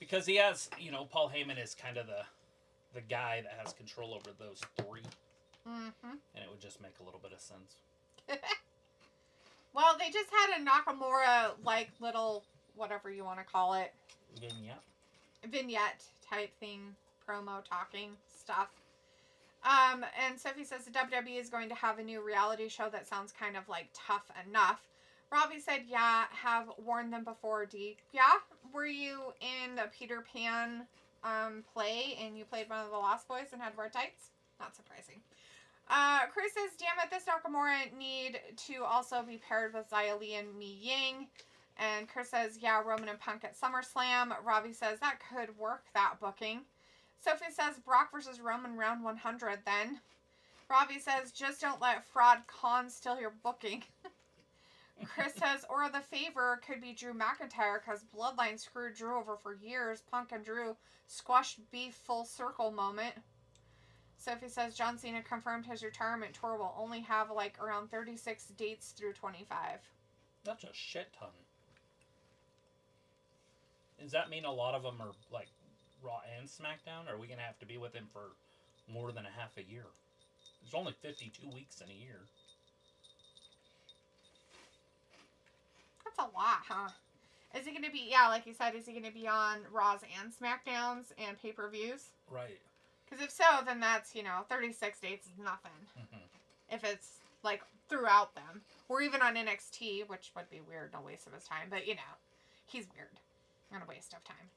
Because he has, Paul Heyman is kind of the guy that has control over those three. Mm-hmm. And it would just make a little bit of sense. Well, they just had a Nakamura, little, whatever you want to call it. Vignette type thing, promo talking stuff. And Sophie says the WWE is going to have a new reality show that sounds kind of like Tough Enough. Robbie said, yeah, have warned them before, D. Yeah? Were you in the Peter Pan play and you played one of the Lost Boys and had wear tights? Not surprising. Chris says, damn it, this Nakamura need to also be paired with Xia Li and Mi Ying. And Chris says, yeah, Roman and Punk at SummerSlam. Robbie says, that could work, that booking. Sophie says, Brock versus Roman round 100 then. Robbie says, just don't let Fraud Khan steal your booking. Chris says, or the favor could be Drew McIntyre because Bloodline screwed Drew over for years. Punk and Drew squashed beef full circle moment. Sophie says John Cena confirmed his retirement tour will only have like around 36 dates through 25. That's a shit ton. Does that mean a lot of them are like Raw and SmackDown? Or are we going to have to be with him for more than a half a year? There's only 52 weeks in a year. That's a lot, huh? Is he going to be, yeah, like you said, is he going to be on Raws and SmackDowns and pay-per-views? Right. Because if so, then that's, 36 dates is nothing. Mm-hmm. If it's, like, throughout them. Or even on NXT, which would be weird, no waste of his time. But, he's weird. Not a waste of time.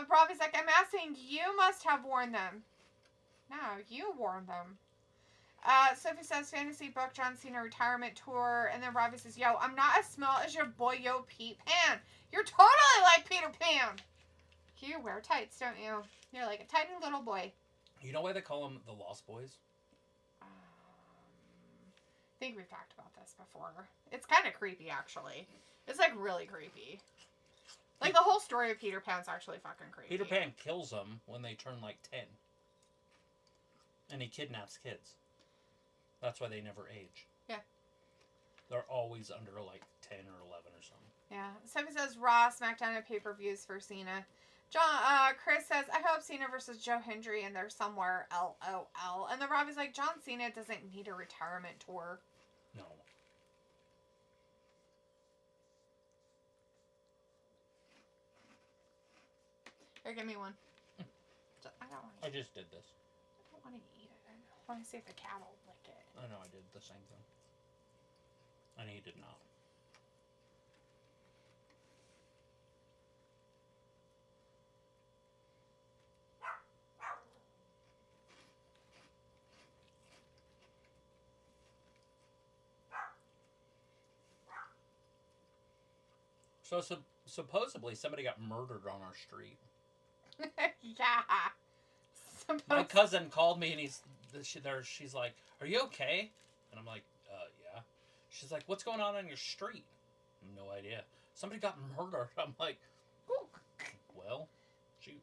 Robbie's like, I'm asking, you must have worn them. No, you worn them. Sophie says, fantasy book John Cena retirement tour. And then Robbie says, yo, I'm not as small as your boy, yo, Pete Pan. You're totally like Peter Pan. You wear tights, don't you? You're like a tiny little boy. You know why they call them the Lost Boys? I think we've talked about this before. It's kind of creepy, actually. It's, like, really creepy. Like, the whole story of Peter Pan's actually fucking creepy. Peter Pan kills them when they turn, like, 10. And he kidnaps kids. That's why they never age. Yeah. They're always under, like, 10 or 11 or something. Yeah. Sophie says Raw, SmackDown, and pay-per-views for Cena. Chris says, I hope Cena versus Joe Hendry and they're somewhere LOL. And then Robbie's like, John Cena doesn't need a retirement tour. No. Here, give me one. I don't want to I just did this. I don't want to eat it. I want to see if the cat will lick it. I know I did the same thing. And he did not. So supposedly somebody got murdered on our street. Yeah. My cousin called me and she's like, "Are you okay?" And I'm like, "Yeah." She's like, "What's going on your street?" No idea. Somebody got murdered. I'm like, "Ooh, well, shoot."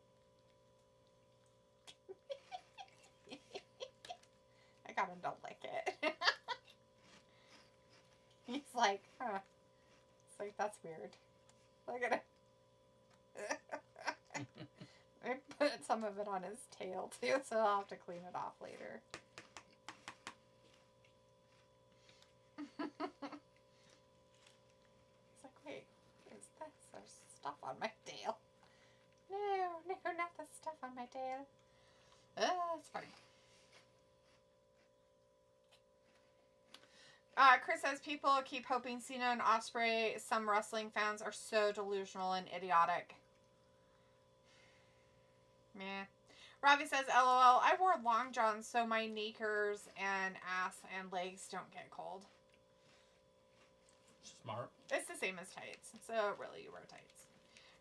I got him to lick it. He's like, huh. It's like, that's weird. Look at it. I put some of it on his tail too, so I'll have to clean it off later. It's like, wait, what is this? There's stuff on my tail. No, not the stuff on my tail. It's funny. Chris says people keep hoping Cena and Ospreay. Some wrestling fans are so delusional and idiotic. Meh. Robbie says, LOL, I wore long johns so my knickers and ass and legs don't get cold. Smart. It's the same as tights. So really, you wear tights.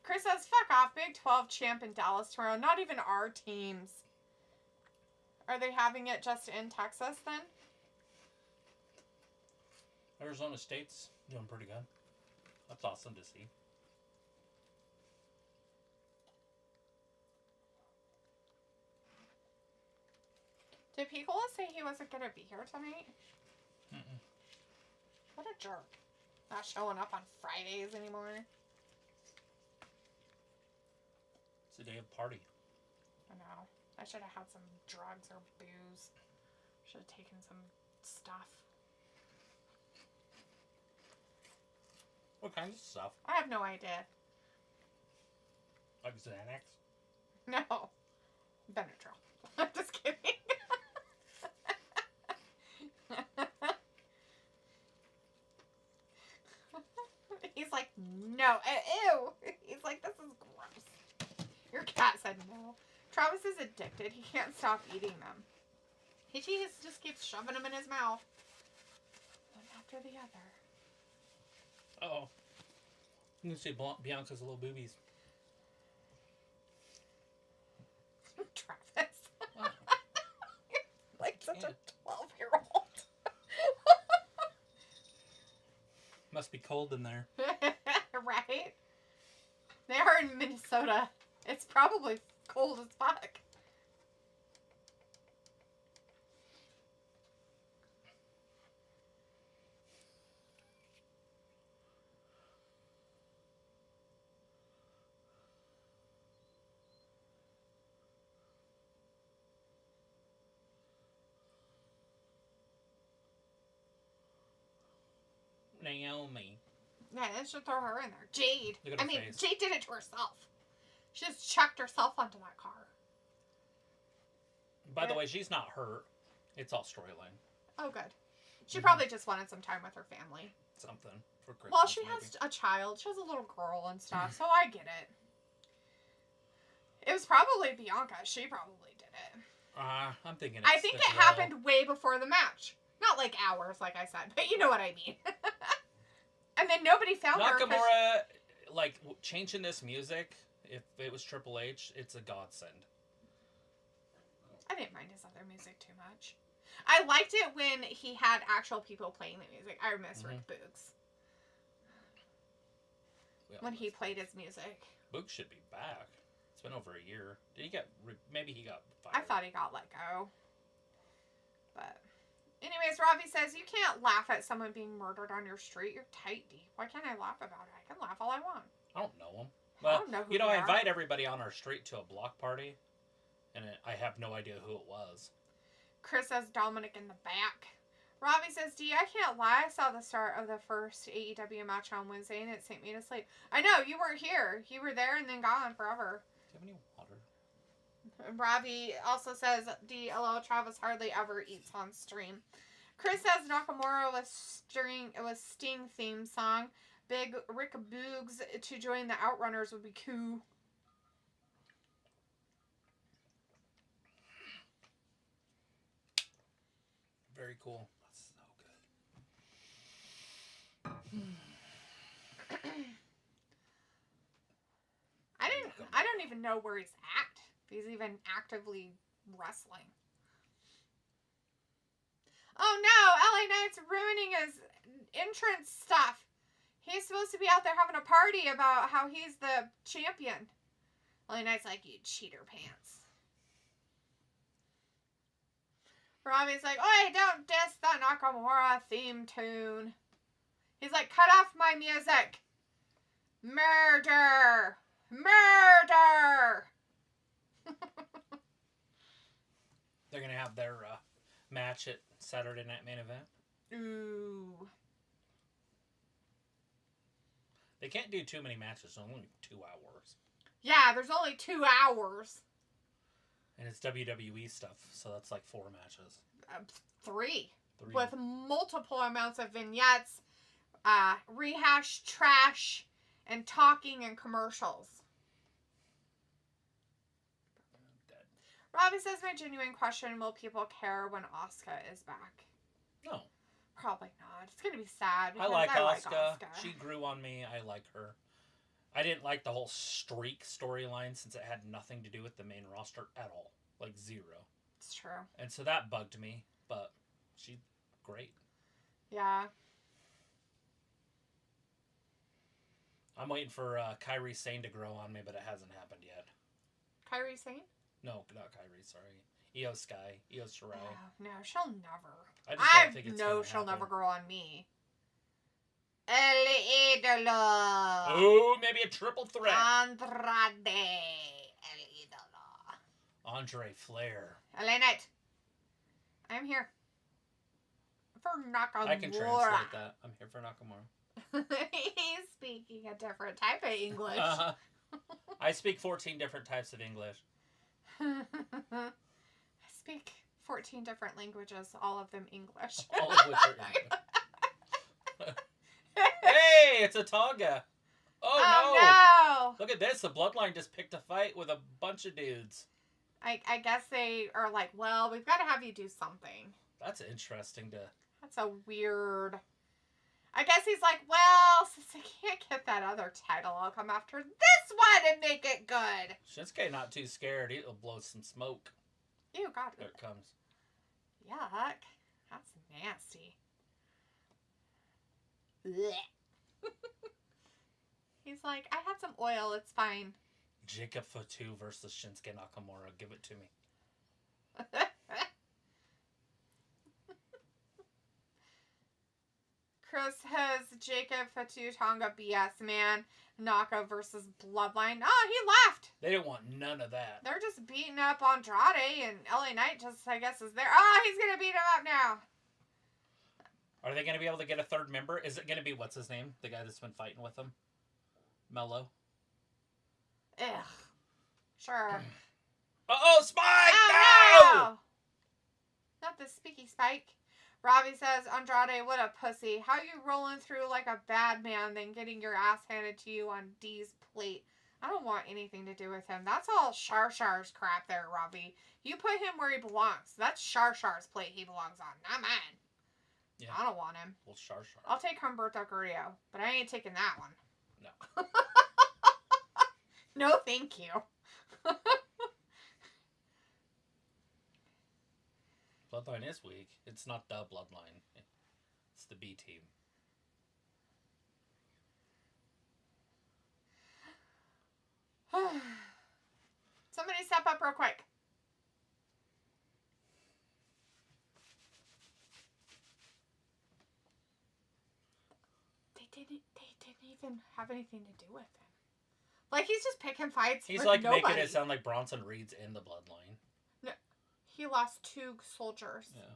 Chris says, fuck off. Big 12 champ in Dallas tomorrow. Not even our teams. Are they having it just in Texas then? Arizona State's doing pretty good. That's awesome to see. Did Piccola say he wasn't going to be here tonight? Mm-mm. What a jerk. Not showing up on Fridays anymore. It's a day of party. I know. I should have had some drugs or booze. Should have taken some stuff. What kinds of stuff? I have no idea. Like Xanax? No. Benadryl. I'm just kidding. He's like, no. Ew. He's like, this is gross. Your cat said no. Travis is addicted. He can't stop eating them. He just keeps shoving them in his mouth. One after the other. Uh-oh. You can see Bianca's little boobies. Travis. Oh. Like such a 12-year-old. must be cold in there. Right? They are in Minnesota. It's probably cold as fuck. Naomi. Yeah, they should throw her in there. Jade. Look at her face. Jade did it to herself. She just chucked herself onto that car. By the way, she's not hurt. It's all storyline. Oh, good. She probably just wanted some time with her family. Something for Christmas. Well, she has a child. She has a little girl and stuff, so I get it. It was probably Bianca. She probably did it. I'm thinking I think it happened way before the match. Not like hours, like I said, but you know what I mean. And then nobody found her. Nakamura, like, changing this music, if it was Triple H, it's a godsend. I didn't mind his other music too much. I liked it when he had actual people playing the music. I miss Rick Boogs. When he played his music. Boogs should be back. It's been over a year. Did he get... Maybe he got fired. I thought he got let go. But... Anyways, Robbie says, you can't laugh at someone being murdered on your street. You're tight deep. Why can't I laugh about it? I can laugh all I want. I don't know him. Well, I don't know who I invite everybody on our street to a block party, and I have no idea who it was. Chris says Dominik in the back. Robbie says, D, I can't lie. I saw the start of the first AEW match on Wednesday, and it sent me to sleep. I know, you weren't here. You were there and then gone forever. Do you have any water? And Robbie also says, D, LOL, Travis hardly ever eats on stream. Chris says Nakamura was Sting theme song. Big Rick Boogs to join the Outrunners would be cool. Very cool. That's so good. I don't even know where he's at. If he's even actively wrestling. Oh no, LA Knight's ruining his entrance stuff. He's supposed to be out there having a party about how he's the champion. LA Knight's like, you cheater pants. Robbie's like, oi, don't diss the Nakamura theme tune. He's like, cut off my music. Murder. Murder. They're going to have their match at Saturday Night Main Event. Ooh. They can't do too many matches. Only 2 hours. Yeah, there's only 2 hours. And it's WWE stuff, so that's like 4 matches. 3. With multiple amounts of vignettes, rehash, trash, and talking and commercials. Robbie says, my genuine question, will people care when Asuka is back? No. Probably not. It's going to be sad. I like Asuka. She grew on me. I like her. I didn't like the whole streak storyline since it had nothing to do with the main roster at all. Like, 0. It's true. And so that bugged me, but she's great. Yeah. I'm waiting for Kairi Sane to grow on me, but it hasn't happened yet. Kairi Sane? No, not Kairi, sorry. Io Sky. Io Shirai. Oh, no, she'll never. I think it's know she'll happen. never grow on me. El Idolo. Oh, maybe a triple threat. Andrade. El Idolo. Andre Flair. LA Knight. I'm here. For Nakamura. I can translate that. I'm here for Nakamura. He's speaking a different type of English. I speak 14 different types of English. I speak 14 different languages, all of them English. All of which are English. Hey, it's a Tonga. Oh, no. Look at this. The Bloodline just picked a fight with a bunch of dudes. I guess they are like, well, we've got to have you do something. That's interesting to... That's a weird... I guess he's like, well, since I can't get that other title, I'll come after this one and make it good. Shinsuke not too scared. He'll blow some smoke. Ew, God. There it comes. Yuck. That's nasty. Blech. like, I had some oil. It's fine. Jacob Fatu versus Shinsuke Nakamura. Give it to me. Chris has Jacob Fatu Tonga BS, man. Naka versus Bloodline. Oh, he laughed. They didn't want none of that. They're just beating up Andrade, and LA Knight just, I guess, is there. Oh, he's going to beat him up now. Are they going to be able to get a third member? Is it going to be, what's his name? The guy that's been fighting with him? Mello? Ugh. Sure. Uh-oh, Spike! Oh, No! Not the speaky Spike. Robbie says, Andrade, what a pussy. How you rolling through like a bad man then getting your ass handed to you on D's plate? I don't want anything to do with him. That's all Shar's crap there, Robbie. You put him where he belongs. That's Shar's plate he belongs on, not mine. Yeah. I don't want him. Well, Shar. I'll take Humberto Carrillo, but I ain't taking that one. No. No, thank you. Bloodline is weak. It's not the Bloodline. It's the B team. Somebody step up real quick. They didn't even have anything to do with him. Like, he's just picking fights. He's with like nobody. making it sound like Bronson Reed's in the Bloodline. No, he lost 2 soldiers. Yeah.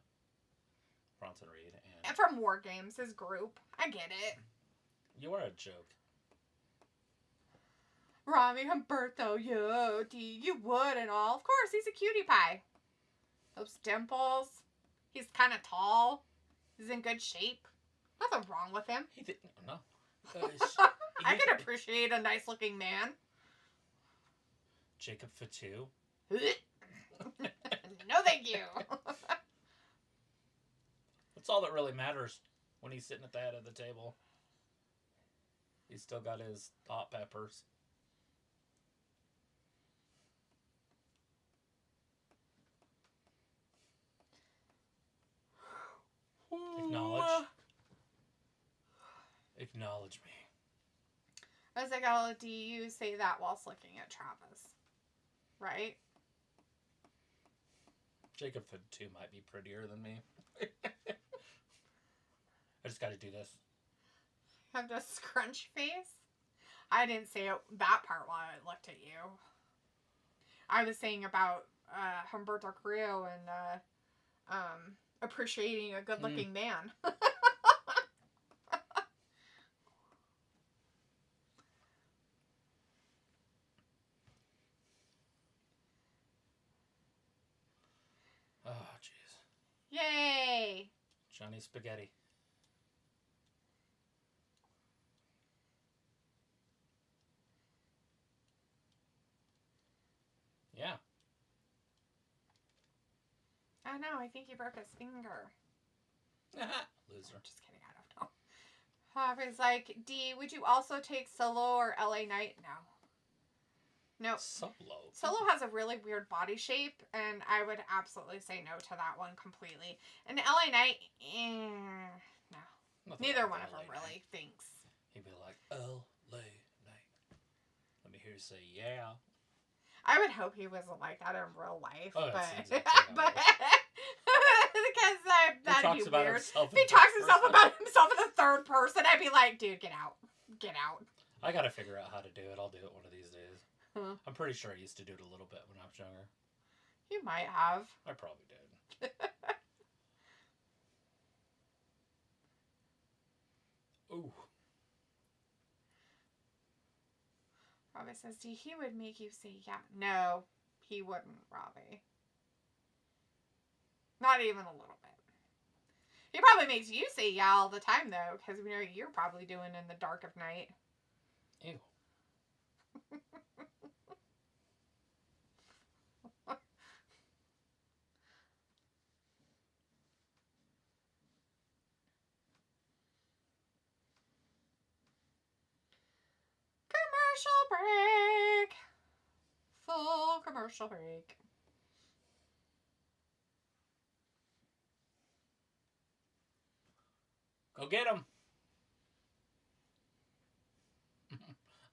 Bronson Reed and from War Games, his group. I get it. You are a joke. Rami Humberto, you would and all. Of course, he's a cutie pie. Those dimples. He's kind of tall. He's in good shape. Nothing wrong with him. He didn't. No. I can appreciate a nice looking man. Jacob Fatu. No, thank you. That's all that really matters when he's sitting at the head of the table. He's still got his hot peppers. Acknowledge me. I was like, oh, do you say that whilst looking at Travis? Right? Jacob Fatu might be prettier than me. I just got to do this. Have to scrunch face? I didn't say that part while I looked at you. I was saying about Humberto Carrillo and appreciating a good-looking man. Oh, jeez. Yay! Johnny Spaghetti. Yeah. Oh no, I think he broke his finger. Loser. Just kidding, I don't know. Harvey's like, D, would you also take Solo or LA Knight? No. Solo has a really weird body shape, and I would absolutely say no to that one completely. And LA Knight, no. Nothing Neither like one of them LA really thinks. He'd be like, LA Knight. Let me hear you say, yeah. I would hope he wasn't like that in real life, but because that'd be weird. If he talks himself about himself in the third person, I'd be like, dude, get out. Get out. I gotta figure out how to do it. I'll do it one of these days. Huh. I'm pretty sure I used to do it a little bit when I was younger. You might have. I probably did. Ooh. Robbie says, D, he would make you say yeah. No, he wouldn't, Robbie. Not even a little bit. He probably makes you say yeah all the time, though, because we know you're probably doing in the dark of night. Ew. Commercial break. Full commercial break. Go get him.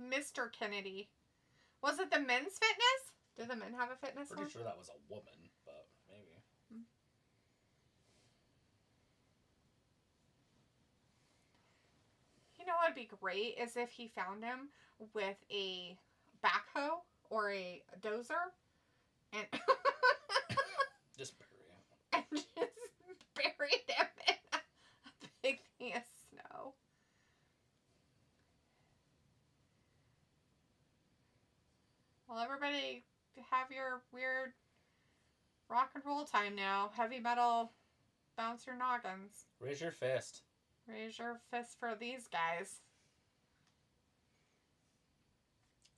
Mr. Kennedy. Was it the men's fitness? Did the men have a fitness Pretty one? sure that was a woman, but maybe. You know what would be great is if he found him with a backhoe or a dozer and Just bury him. and just buried him in a big thing of snow. Well, everybody have your weird rock and roll time now. Heavy metal, bounce your noggins. Raise your fist. Raise your fist for these guys.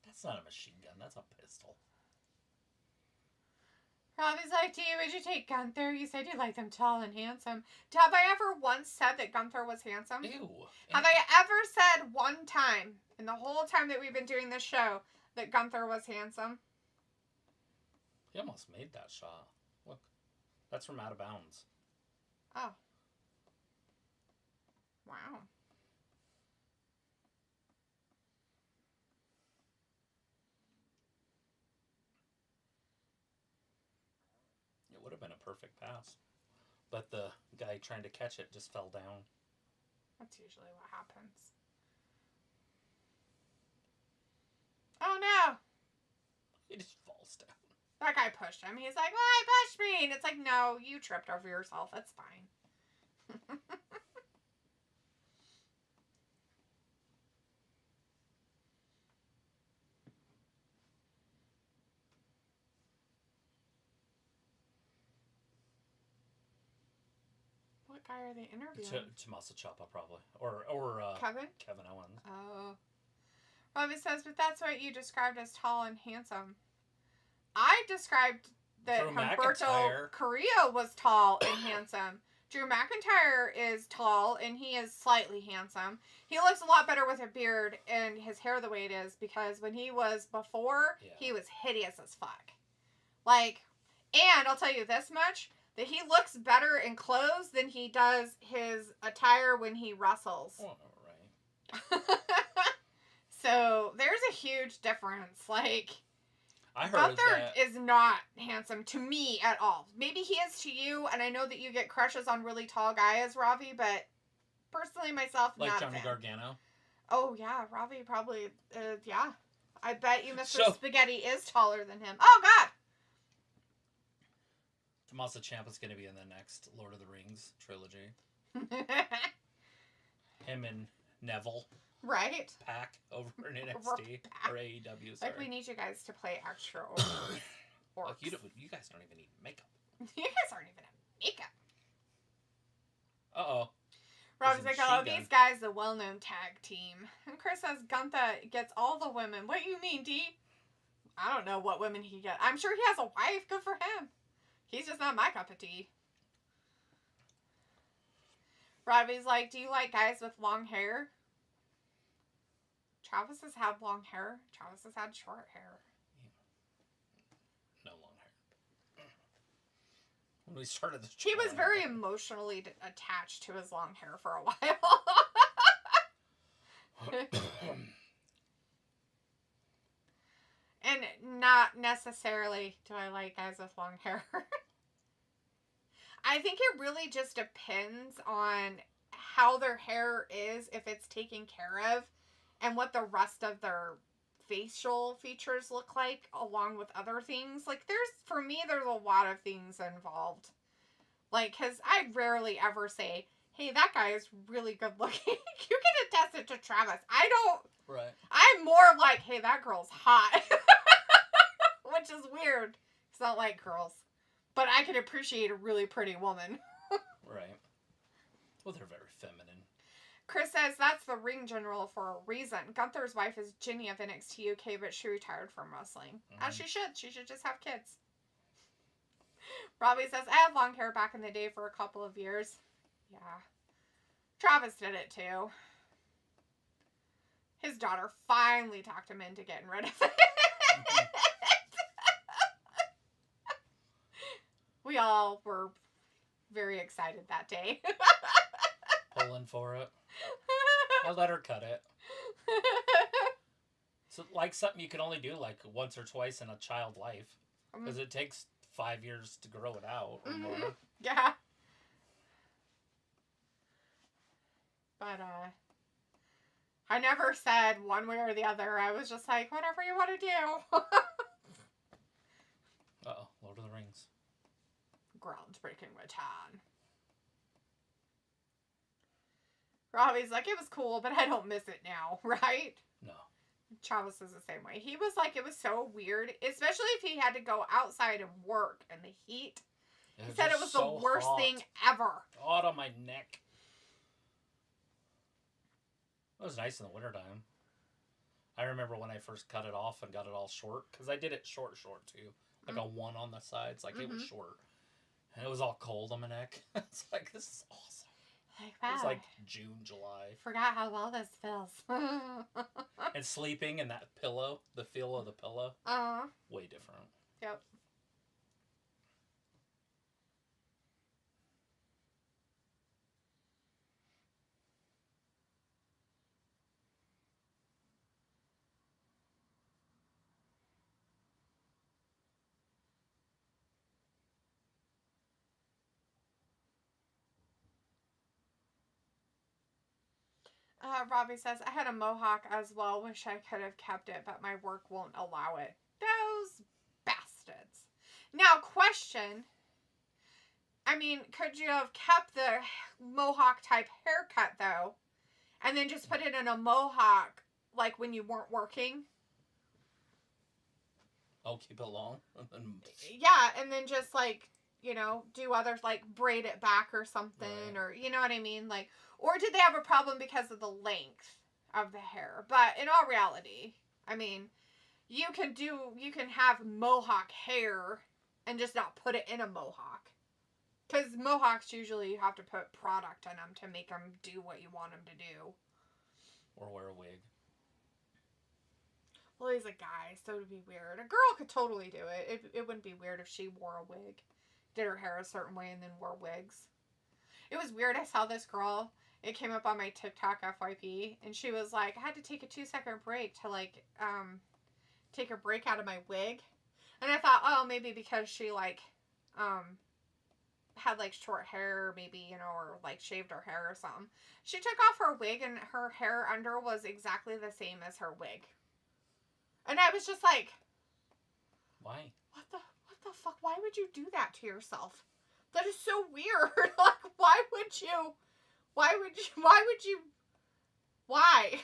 That's not a machine gun. That's a pistol. Robbie's like, would you take Gunther? You said you like them tall and handsome. Have I ever once said that Gunther was handsome? Ew. Have I ever said one time, in the whole time that we've been doing this show, that Gunther was handsome? He almost made that shot. Look. That's from out of bounds. Oh. Wow. It would have been a perfect pass. But the guy trying to catch it just fell down. That's usually what happens. Oh no! He just falls down. That guy pushed him. He's like, well, he pushed me! And it's like, no, you tripped over yourself. It's fine. What guy are they interviewing? Tommaso Ciampa, probably. Or Kevin? Kevin Owens. Oh. Robbie says, but that's what you described as tall and handsome. I described that Drew Humberto McIntyre. Carrillo was tall and handsome. Drew McIntyre is tall and he is slightly handsome. He looks a lot better with a beard and his hair the way it is because when he was before, he was hideous as fuck. Like, and I'll tell you this much, that he looks better in clothes than he does his attire when he wrestles. Oh, right. So there's a huge difference. Like, I heard Gunther that is not handsome to me at all. Maybe he is to you, and I know that you get crushes on really tall guys, Ravi, but personally myself, like not Johnny a fan. Gargano. Oh yeah, Ravi probably. Yeah, I bet you Mr. So- Spaghetti is taller than him. Oh God. Tommaso Ciampa's going to be in the next Lord of the Rings trilogy. Him and Neville Right. Pack over in NXT or AEW. Sorry. Like we need you guys to play extra orcs. Like you guys don't even need makeup. You guys aren't even in makeup. Uh-oh. Rob's There's like, a oh, machine these guys, the well-known tag team. And Chris says Gunther gets all the women. What you mean, D? I don't know what women he gets. I'm sure he has a wife. Good for him. He's just not my cup of tea. Robbie's like, do you like guys with long hair? Travis has had long hair. Travis has had short hair. No long hair. When we started this He was channel, very emotionally attached to his long hair for a while. And not necessarily do I like guys with long hair. I think it really just depends on how their hair is, if it's taken care of, and what the rest of their facial features look like, along with other things. Like, for me, there's a lot of things involved. Like, because I rarely ever say, hey, that guy is really good looking. You can attest it to Travis. I don't. Right. I'm more like, hey, that girl's hot. Which is weird. Because I don't like girls. But I can appreciate a really pretty woman. Right. Well, they're very feminine. Chris says that's the ring general for a reason. Gunther's wife is Ginny of NXT UK, but she retired from wrestling. As she should. She should just have kids. Robbie says, I had long hair back in the day for a couple of years. Yeah. Travis did it too. His daughter finally talked him into getting rid of it. We all were very excited that day. Pulling for it. I let her cut it. like something you can only do like once or twice in a child life. Because it takes 5 years to grow it out or more. Yeah. But, I never said one way or the other. I was just like, whatever you want to do. Uh-oh, Lord of the Rings. Groundbreaking return. Robbie's like, it was cool, but I don't miss it now, right? No. Travis is the same way. He was like, it was so weird, especially if he had to go outside and work in the heat. He said it was so the worst hot. thing ever. Hot on my neck. It was nice in the wintertime. I remember when I first cut it off and got it all short, because I did it short too. Like a one on the sides, like it was short. And it was all cold on my neck. It's like, this is awesome. Like, wow. It was like June, July. Forgot how well this feels. And sleeping in that pillow, the feel of the pillow, way different. Yep. Robbie says, I had a mohawk as well. Wish I could have kept it, but my work won't allow it. Those bastards. Now, question. I mean, could you have kept the mohawk type haircut, though, and then just put it in a mohawk, like when you weren't working? I'll keep it long. Yeah, and then just, like, you know, do others, like, braid it back or something, right. Or, you know what I mean? Like, or did they have a problem because of the length of the hair? But in all reality, I mean, you can have mohawk hair and just not put it in a mohawk. Because mohawks usually you have to put product in them to make them do what you want them to do. Or wear a wig. Well, he's a guy, so it would be weird. A girl could totally do it. It wouldn't be weird if she wore a wig. Did her hair a certain way and then wore wigs. It was weird. I saw this girl. It came up on my TikTok FYP. And she was like, I had to take a 2-second break to, like, take a break out of my wig. And I thought, oh, maybe because she, like, had, like, short hair, maybe, you know, or, like, shaved her hair or something. She took off her wig and her hair under was exactly the same as her wig. And I was just like, why? What the fuck? Why would you do that to yourself? That is so weird. Like, why?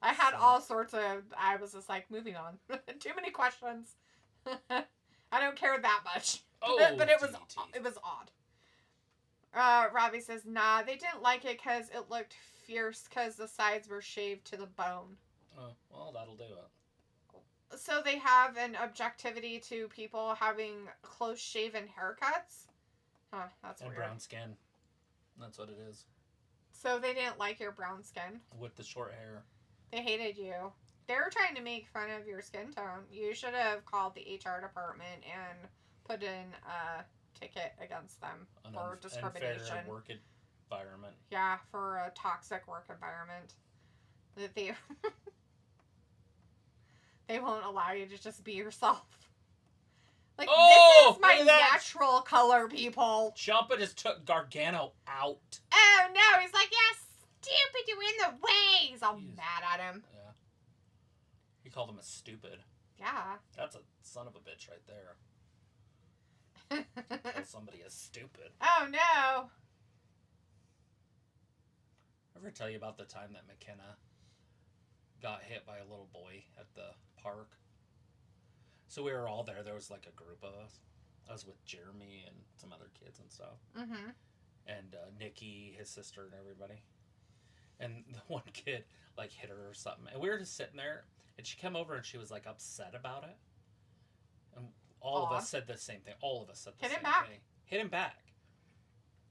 I had all sorts of, I was just like, moving on. Too many questions. I don't care that much. Oh, but it was odd. Robbie says, nah, they didn't like it because it looked fierce because the sides were shaved to the bone. Oh, well, that'll do it. So they have an objectivity to people having close-shaven haircuts? Huh, that's weird. And brown skin. That's what it is. So they didn't like your brown skin? With the short hair. They hated you. They were trying to make fun of your skin tone. You should have called the HR department and put in a ticket against them for discrimination. Unfair work environment. Yeah, for a toxic work environment. That they... They won't allow you to just be yourself. Like, this is my natural color, people. Ciampa just took Gargano out. Oh, no. He's like, yeah, stupid, you're in the way. He's all mad at him. Yeah. He called him a stupid. Yeah. That's a son of a bitch right there. Call somebody a stupid. Oh, no. Ever tell you about the time that McKenna got hit by a little boy at the park? So we were all there. There was like a group of us. I was with Jeremy and some other kids and stuff. Mm-hmm. And Nikki, his sister, and everybody. And the one kid like hit her or something. And we were just sitting there, and she came over and she was like upset about it. And all of us said the same thing. All of us said the same thing. Hit him back.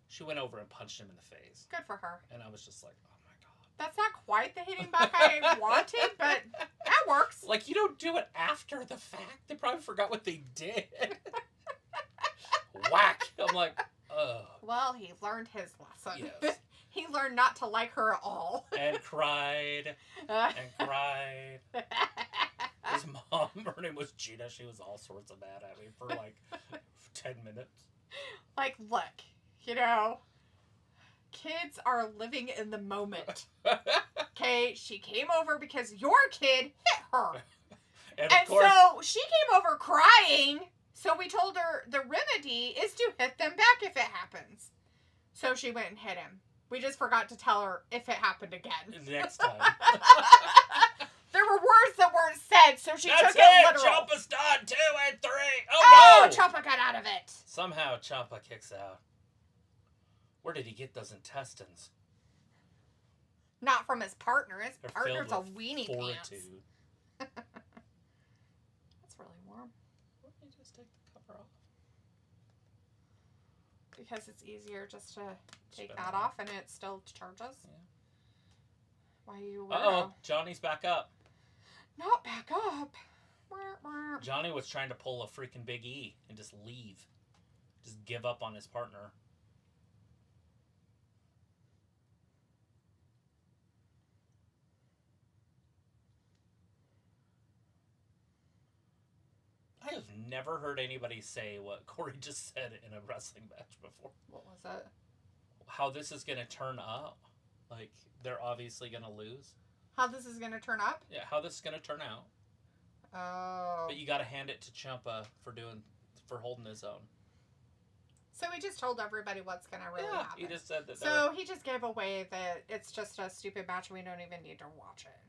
She went over and punched him in the face. Good for her. And I was just like, oh my God. That's not quite the hitting back I wanted, but that works. Like, you don't do it after the fact. They probably forgot what they did. Whack. I'm like, ugh. Well, he learned his lesson. Yes. He learned not to like her at all. And cried. And cried. His mom, her name was Gina. She was all sorts of mad at me for like 10 minutes. Like, look, you know, kids are living in the moment. Okay, she came over because your kid hit her. And course, so she came over crying. So we told her the remedy is to hit them back if it happens. So she went and hit him. We just forgot to tell her if it happened again. Next time. There were words that weren't said, so she took it literal. Ciampa's done. 2 and 3. Oh, no! Ciampa got out of it. Somehow Ciampa kicks out. Where did he get those intestines? Not from his partner. His partner's a weenie fortitude. Pants. That's really warm. Why don't you just take the cover off? Because it's easier just to take that off and it still charges. Yeah. Why are you Uh-oh, Johnny's back up. Not back up. Johnny was trying to pull a freaking Big E and just leave. Just give up on his partner. I have never heard anybody say what Corey just said in a wrestling match before. What was it? How this is going to turn up. Like, they're obviously going to lose. How this is going to turn up? Yeah, how this is going to turn out. Oh. But you got to hand it to Ciampa for holding his own. So he just told everybody what's going to really happen. He just said that. So he just gave away that it's just a stupid match and we don't even need to watch it.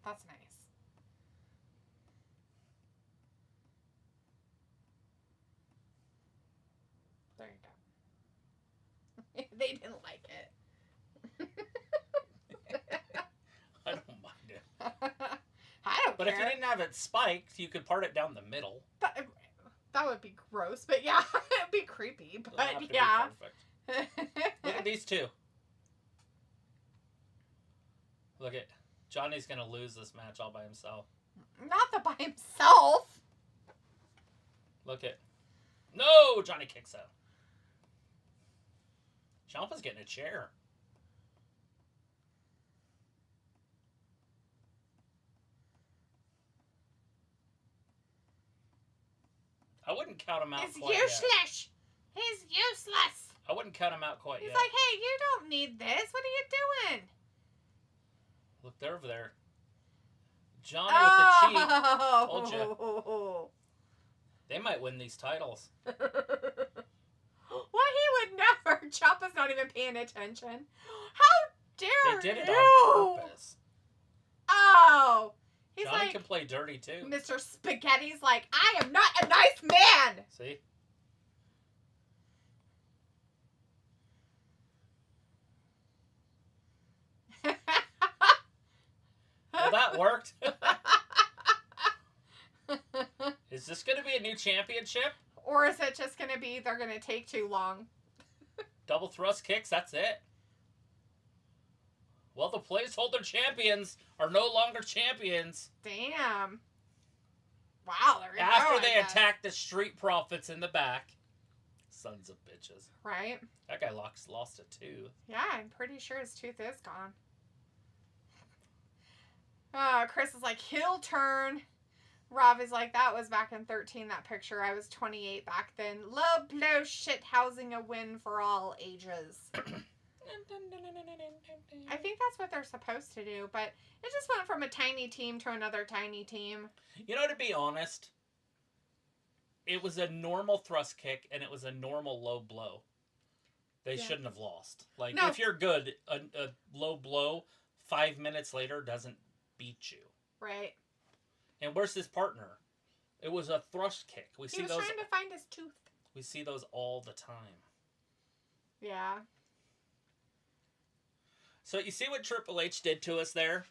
That's nice. There you go. They didn't like it. I don't mind it. I don't But care. if you didn't have it spiked, you could part it down the middle. That would be gross, but yeah, it'd be creepy. But yeah. Look at these two. Look at Johnny's gonna lose this match all by himself. Not by himself. Look at. No, Johnny kicks out. Ciampa's getting a chair. I wouldn't count him out quite yet. He's useless. He's useless. I wouldn't count him out quite yet. He's like, hey, you don't need this. What are you doing? Look, they're over there. Johnny with the cheat. Told you. They might win these titles. What? He would never. Ciampa's not even paying attention. How dare you? They did it on purpose. Oh. He's Johnny like, can play dirty too. Mr. Spaghetti's like, I am not a nice man. See? Well, that worked. Is this going to be a new championship? Or is it just going to be they're going to take too long? Double thrust kicks, that's it. Well, the placeholder champions are no longer champions. Damn. Wow, there you go. After they attack the Street Profits in the back. Sons of bitches. Right? That guy lost a tooth. Yeah, I'm pretty sure his tooth is gone. Chris is like, heel turn. Rob is like, that was back in 13, that picture. I was 28 back then. Low blow shit housing a win for all ages. I think that's what they're supposed to do, but it just went from a tiny team to another tiny team. You know, to be honest, it was a normal thrust kick and it was a normal low blow. They shouldn't have lost. Like, no. If you're good, a low blow 5 minutes later doesn't beat you. Right. And where's his partner? It was a thrust kick. He was trying to find his tooth. We see those all the time. Yeah. So you see what Triple H did to us there?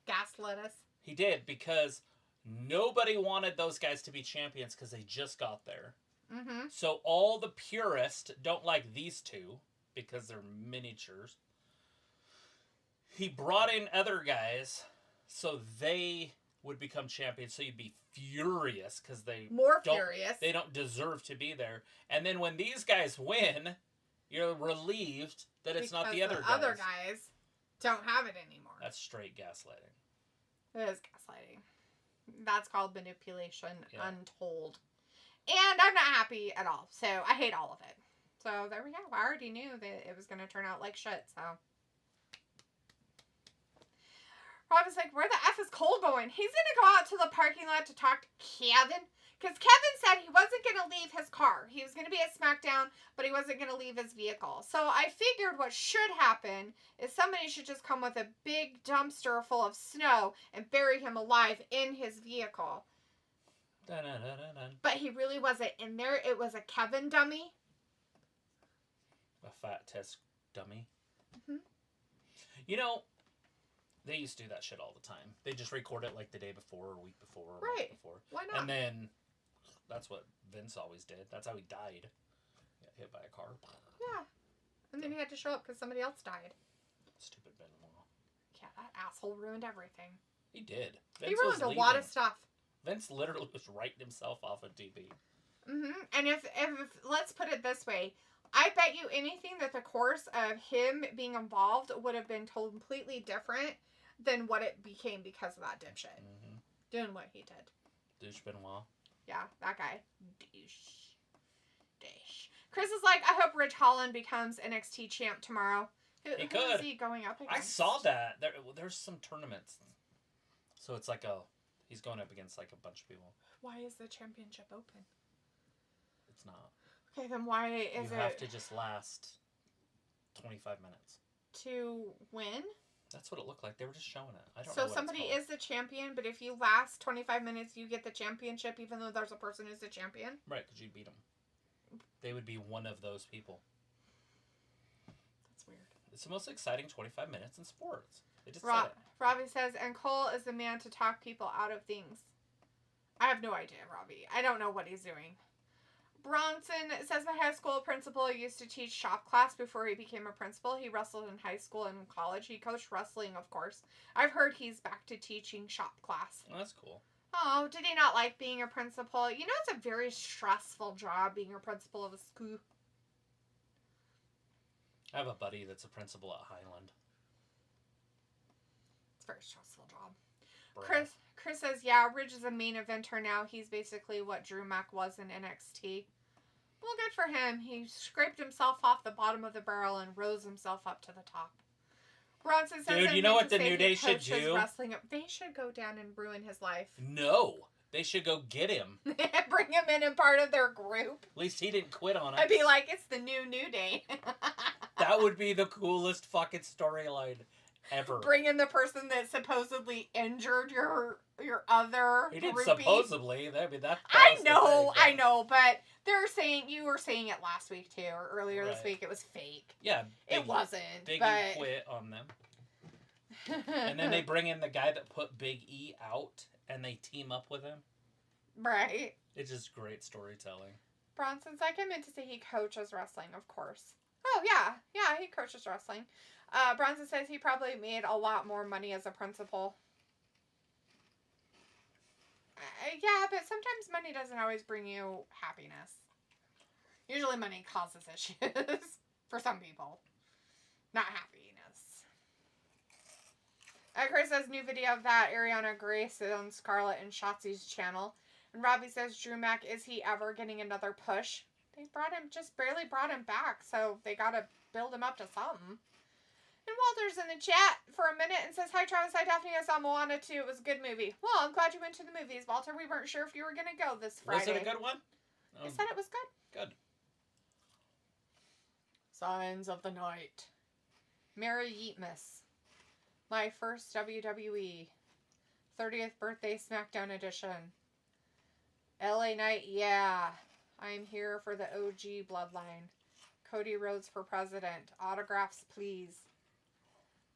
Gaslit us. He did, because nobody wanted those guys to be champions because they just got there. Mm-hmm. So all the purists don't like these two because they're miniatures. He brought in other guys so they would become champions, so you'd be furious because they don't deserve to be there. And then when these guys win, You're relieved that it's not the Because other guys. guys don't have it anymore. That's straight gaslighting. It is gaslighting. That's called manipulation, Yeah. untold. And I'm not happy at all. So I hate all of it. So there we go. I already knew that it was going to turn out like shit. So Rob was like, where the F is Cole going? He's going to go out to the parking lot to talk to Kevin. Because Kevin said he wasn't going to leave his car. He was going to be at SmackDown, but he wasn't going to leave his vehicle. So I figured what should happen is somebody should just come with a big dumpster full of snow and bury him alive in his vehicle. Dun-dun-dun-dun-dun. But he really wasn't in there. It was a Kevin dummy. A fat test dummy. Mm-hmm. You know, they used to do that shit all the time. They just record it like the day before or week before or Right. month before. Why not? And then that's what Vince always did. That's how he died. Got hit by a car. Yeah. And then he had to show up because somebody else died. Stupid Benoit. Yeah, that asshole ruined everything. He did. He ruined a lot of stuff. Vince literally was writing himself off of TV. Mm-hmm. And if let's put it this way, I bet you anything that the course of him being involved would have been completely different than what it became because of that dipshit. Mm-hmm. Doing what he did. Douche Benoit. Yeah, that guy. Douche. Chris is like, I hope Ridge Holland becomes NXT champ tomorrow. Who could. is he going up against? I saw that. There's some tournaments. So it's like he's going up against like a bunch of people. Why is the championship open? It's not. Okay, then why is it... You have to just last 25 minutes. To win? That's what it looked like. They were just showing it. I don't know So what somebody it's is the champion, but if you last 25 minutes, you get the championship, even though there's a person who's the champion? Right, because you beat them. They would be one of those people. That's weird. It's the most exciting 25 minutes in sports. They just said it. Robbie says, and Cole is the man to talk people out of things. I have no idea, Robbie. I don't know what he's doing. Bronson says my high school principal used to teach shop class before he became a principal. He wrestled in high school and college. He coached wrestling, of course. I've heard he's back to teaching shop class. Oh, that's cool. Oh, did he not like being a principal? You know, it's a very stressful job being a principal of a school. I have a buddy that's a principal at Highland. It's a very stressful job. Bruh. Chris says, yeah, Ridge is a main eventer now. He's basically what Drew Mack was in NXT. Well, good for him. He scraped himself off the bottom of the barrel and rose himself up to the top. Bronson says, dude, you know what the New Day should do? They should go down and ruin his life. No. They should go get him. Bring him in and part of their group. At least he didn't quit on it. I'd be like, it's the New Day. That would be the coolest fucking storyline ever. Bring in the person that supposedly injured your other He didn't groupie. supposedly. That I know, but they're saying, you were saying it last week too, or earlier this Right. week, it was fake. Yeah. It wasn't. Big but... E quit on them. And then they bring in the guy that put Big E out, and they team up with him. Right. It's just great storytelling. Bronson's like, I meant to say he coaches wrestling, of course. Oh, yeah. Yeah, he coaches wrestling. Bronson says he probably made a lot more money as a principal. Yeah, but sometimes money doesn't always bring you happiness. Usually money causes issues for some people. Not happiness. Chris says new video of that Ariana Grace on Scarlett and Shotzi's channel. And Robbie says, Drew Mack, is he ever getting another push? They just barely brought him back, so they gotta build him up to something. And Walter's in the chat for a minute and says, hi Travis, hi Daphne, I saw Moana 2, it was a good movie. Well, I'm glad you went to the movies, Walter. We weren't sure if you were gonna go this Friday. Was it a good one? I said it was good. Good. Signs of the Night. Merry Yeetmas. My first WWE 30th birthday SmackDown edition. LA Knight, yeah. I'm here for the OG bloodline. Cody Rhodes for president. Autographs, please.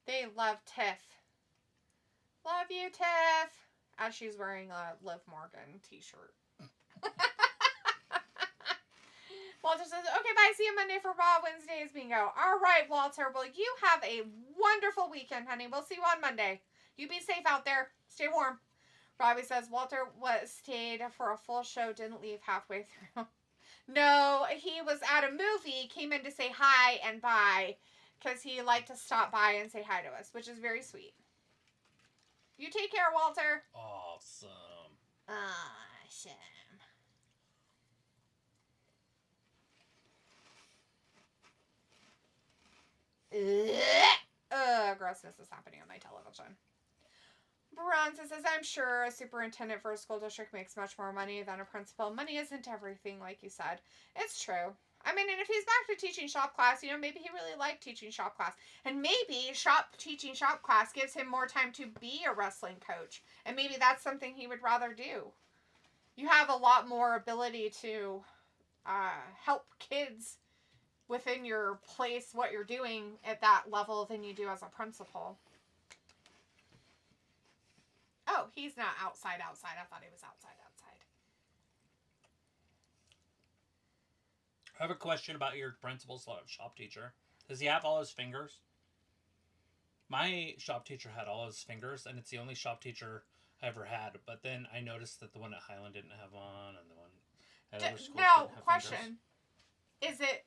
They love Tiff. Love you, Tiff. As she's wearing a Liv Morgan t-shirt. Walter says, okay, bye. See you Monday for Raw. Wednesday is bingo. All right, Walter. Well, you have a wonderful weekend, honey. We'll see you on Monday. You be safe out there. Stay warm. Robbie says, Walter stayed for a full show, didn't leave halfway through. No, he was at a movie, came in to say hi and bye, because he liked to stop by and say hi to us, which is very sweet. You take care, Walter. Awesome. Awesome. Grossness is happening on my television. Bronson says, I'm sure a superintendent for a school district makes much more money than a principal. Money isn't everything, like you said. It's true. I mean, and if he's back to teaching shop class, you know, maybe he really liked teaching shop class. And maybe teaching shop class gives him more time to be a wrestling coach. And maybe that's something he would rather do. You have a lot more ability to help kids within your place, what you're doing at that level, than you do as a principal. Oh, he's not outside. I thought he was outside. I have a question about your principal's shop teacher. Does he have all his fingers? My shop teacher had all his fingers, and it's the only shop teacher I ever had. But then I noticed that the one at Highland didn't have one, and the one at other schools now, didn't have question: fingers. Is it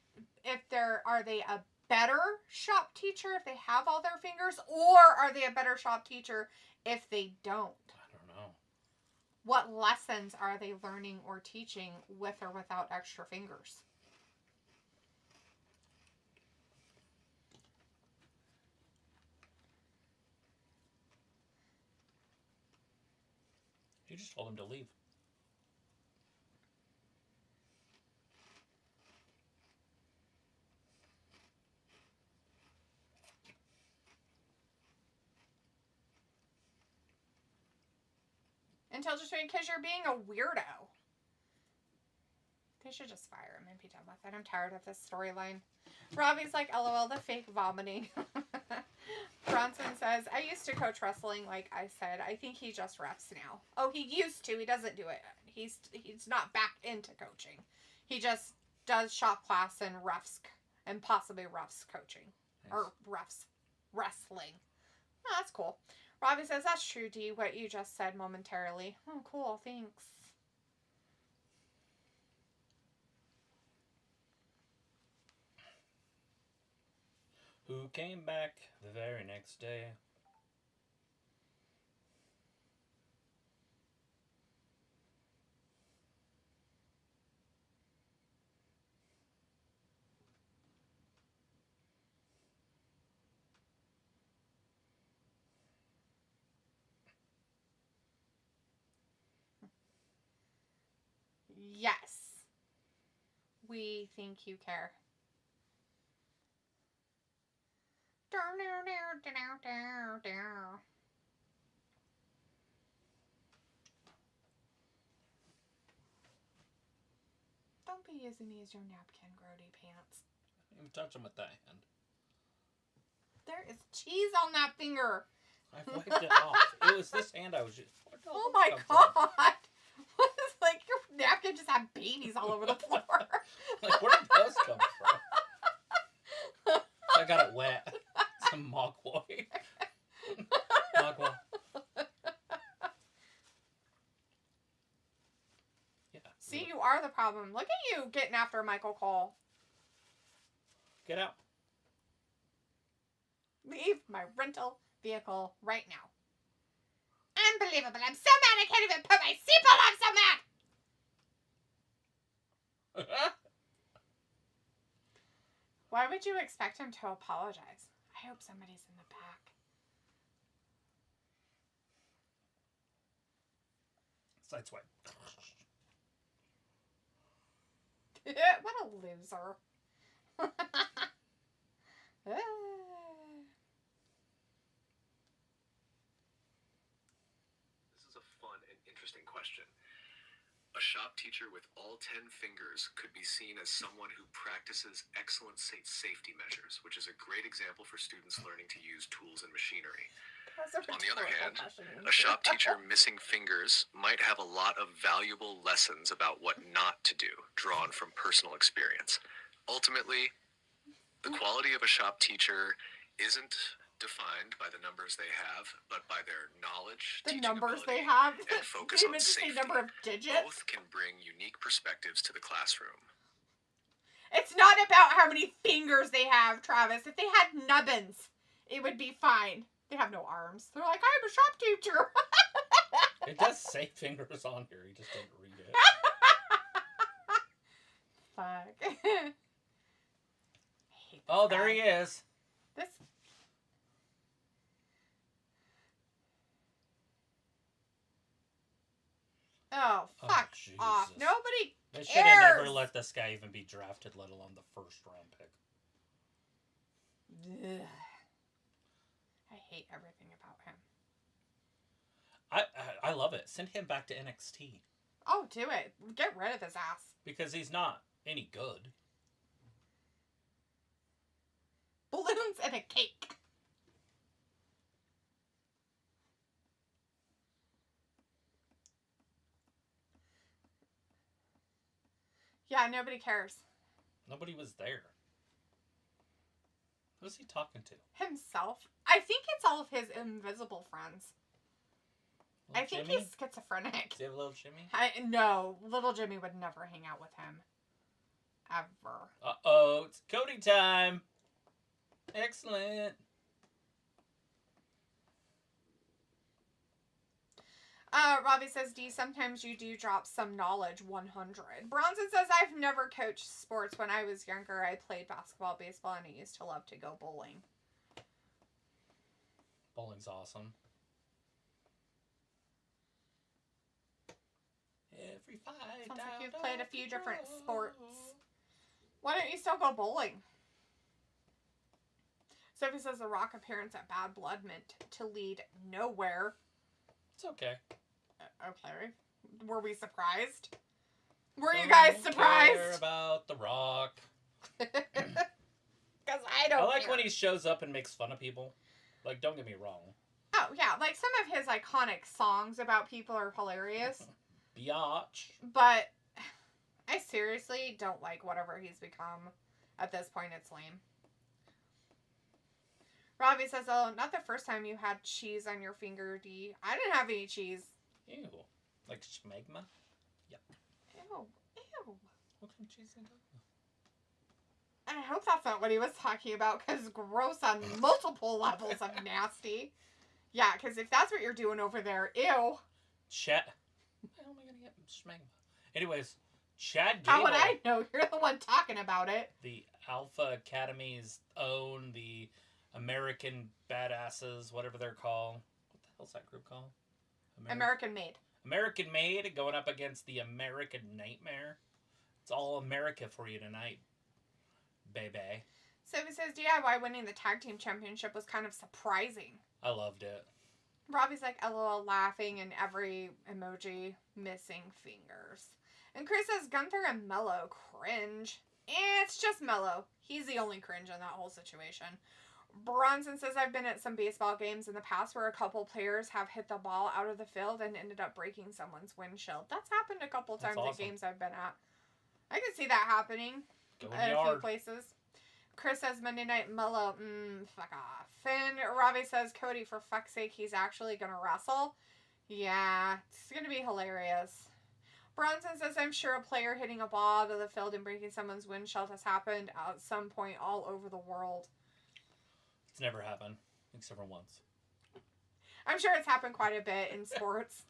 are they a better shop teacher if they have all their fingers, or are they a better shop teacher if they don't? I don't know. What lessons are they learning or teaching with or without extra fingers? You just told him to leave. Until just because you're being a weirdo. They should just fire him and be done with it. I'm tired of this storyline. Robbie's like, LOL, the fake vomiting. Bronson says, I used to coach wrestling, like I said. I think he just refs now. Oh, he used to. He doesn't do it. He's not back into coaching. He just does shop class and refs, and possibly refs coaching. Nice. Or refs wrestling. Oh, that's cool. Robbie says, that's true, Dee, what you just said momentarily. Oh, cool. Thanks. Who came back the very next day? Yes. We think you care. Don't be using me as your napkin, grody pants. You touch him with that hand. There is cheese on that finger. I wiped it off. It was this hand I was just... Oh my god! What is, like, your napkin just had babies all over the floor. Like, where did those come from? I got it wet. Some mogwai. Mogwai. Yeah. See, you are the problem. Look at you getting after Michael Cole. Get out. Leave my rental vehicle right now. Unbelievable. I'm so mad I can't even put my seatbelt on. I'm so mad. Why would you expect him to apologize? I hope somebody's in the back. Sideswipe. What a loser. This is a fun and interesting question. A shop teacher with all 10 fingers could be seen as someone who practices excellent safety measures, which is a great example for students learning to use tools and machinery. On the other hand, a shop teacher missing fingers might have a lot of valuable lessons about what not to do, drawn from personal experience. Ultimately, the quality of a shop teacher isn't defined by the numbers they have, but by their knowledge, The teaching numbers they ability, have. and focus They on meant to say safety. number of digits. Both can bring unique perspectives to the classroom. It's not about how many fingers they have, Travis. If they had nubbins, it would be fine. They have no arms. They're like, I'm a shop teacher. It does say fingers on here. You just didn't read it. Fuck. Oh, there he is. This. Oh, fuck off. Jesus. Nobody They cares. should have never let this guy even be drafted, let alone the first round pick. Ugh. I hate everything about him. I love it. Send him back to NXT. Oh, do it. Get rid of his ass. Because he's not any good. Balloons and a cake. Yeah, nobody cares. Nobody was there. Who's he talking to? Himself. I think it's all of his invisible friends. Little I think Jimmy? he's schizophrenic. Does he have a little Jimmy? No, little Jimmy would never hang out with him. Ever. Uh-oh, it's Cody time. Excellent. Robbie says, D, sometimes you do drop some knowledge, 100. Bronson says, I've never coached sports. When I was younger, I played basketball, baseball, and I used to love to go bowling. Bowling's awesome. Every fight. Sounds like you've played a few different sports. Why don't you still go bowling? Sophie says, the Rock appearance at Bad Blood meant to lead nowhere. It's okay. Okay. Were we surprised? Were you guys surprised? Care about The Rock. Because I don't I like care. when he shows up and makes fun of people. Like, don't get me wrong. Oh, yeah. Like, some of his iconic songs about people are hilarious. Biatch. But I seriously don't like whatever he's become. At this point, it's lame. Robbie says, oh, not the first time you had cheese on your finger, D. I didn't have any cheese. Ew. Like schmegma? Yep. Ew. Ew. What kind of cheese is that? I hope that's not what he was talking about, because gross on multiple levels of nasty. Yeah, because if that's what you're doing over there, ew. Chad. How am I going to get schmegma? Anyways, Chad Gable. How would I know? You're the one talking about it. The Alpha Academy's own, the American Badasses, whatever they're called. What the hell's that group called? American Made. American Made going up against the American Nightmare. It's all America for you tonight, baby. Sophie says DIY winning the tag team championship was kind of surprising. I loved it. Robbie's like LOL laughing and every emoji missing fingers. And Chris says Gunther and Mello cringe. It's just Mello. He's the only cringe in that whole situation. Bronson says I've been at some baseball games in the past where a couple players have hit the ball out of the field and ended up breaking someone's windshield. That's happened a couple times awesome. at games I've been at. I can see that happening Go at a yard. few places. Chris says Monday Night Mellow, fuck off. And Robbie says Cody, for fuck's sake, he's actually gonna wrestle. Yeah, it's gonna be hilarious. Bronson says I'm sure a player hitting a ball out of the field and breaking someone's windshield has happened at some point all over the world. It's never happened, except for once. I'm sure it's happened quite a bit in sports.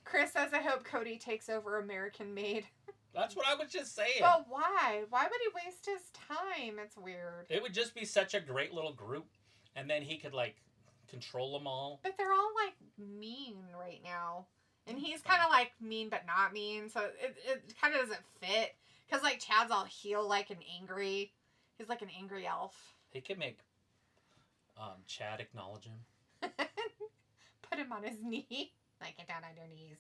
Chris says I hope Cody takes over American Made. That's what I was just saying. But why? Why would he waste his time? It's weird. It would just be such a great little group, and then he could, like, control them all. But they're all, like, mean right now. And he's kind of, like, mean but not mean, so it kind of doesn't fit. Because, like, Chad's all heel-like and angry. He's like an angry elf. He could make Chad acknowledge him. Put him on his knee. Like, get down on your knees.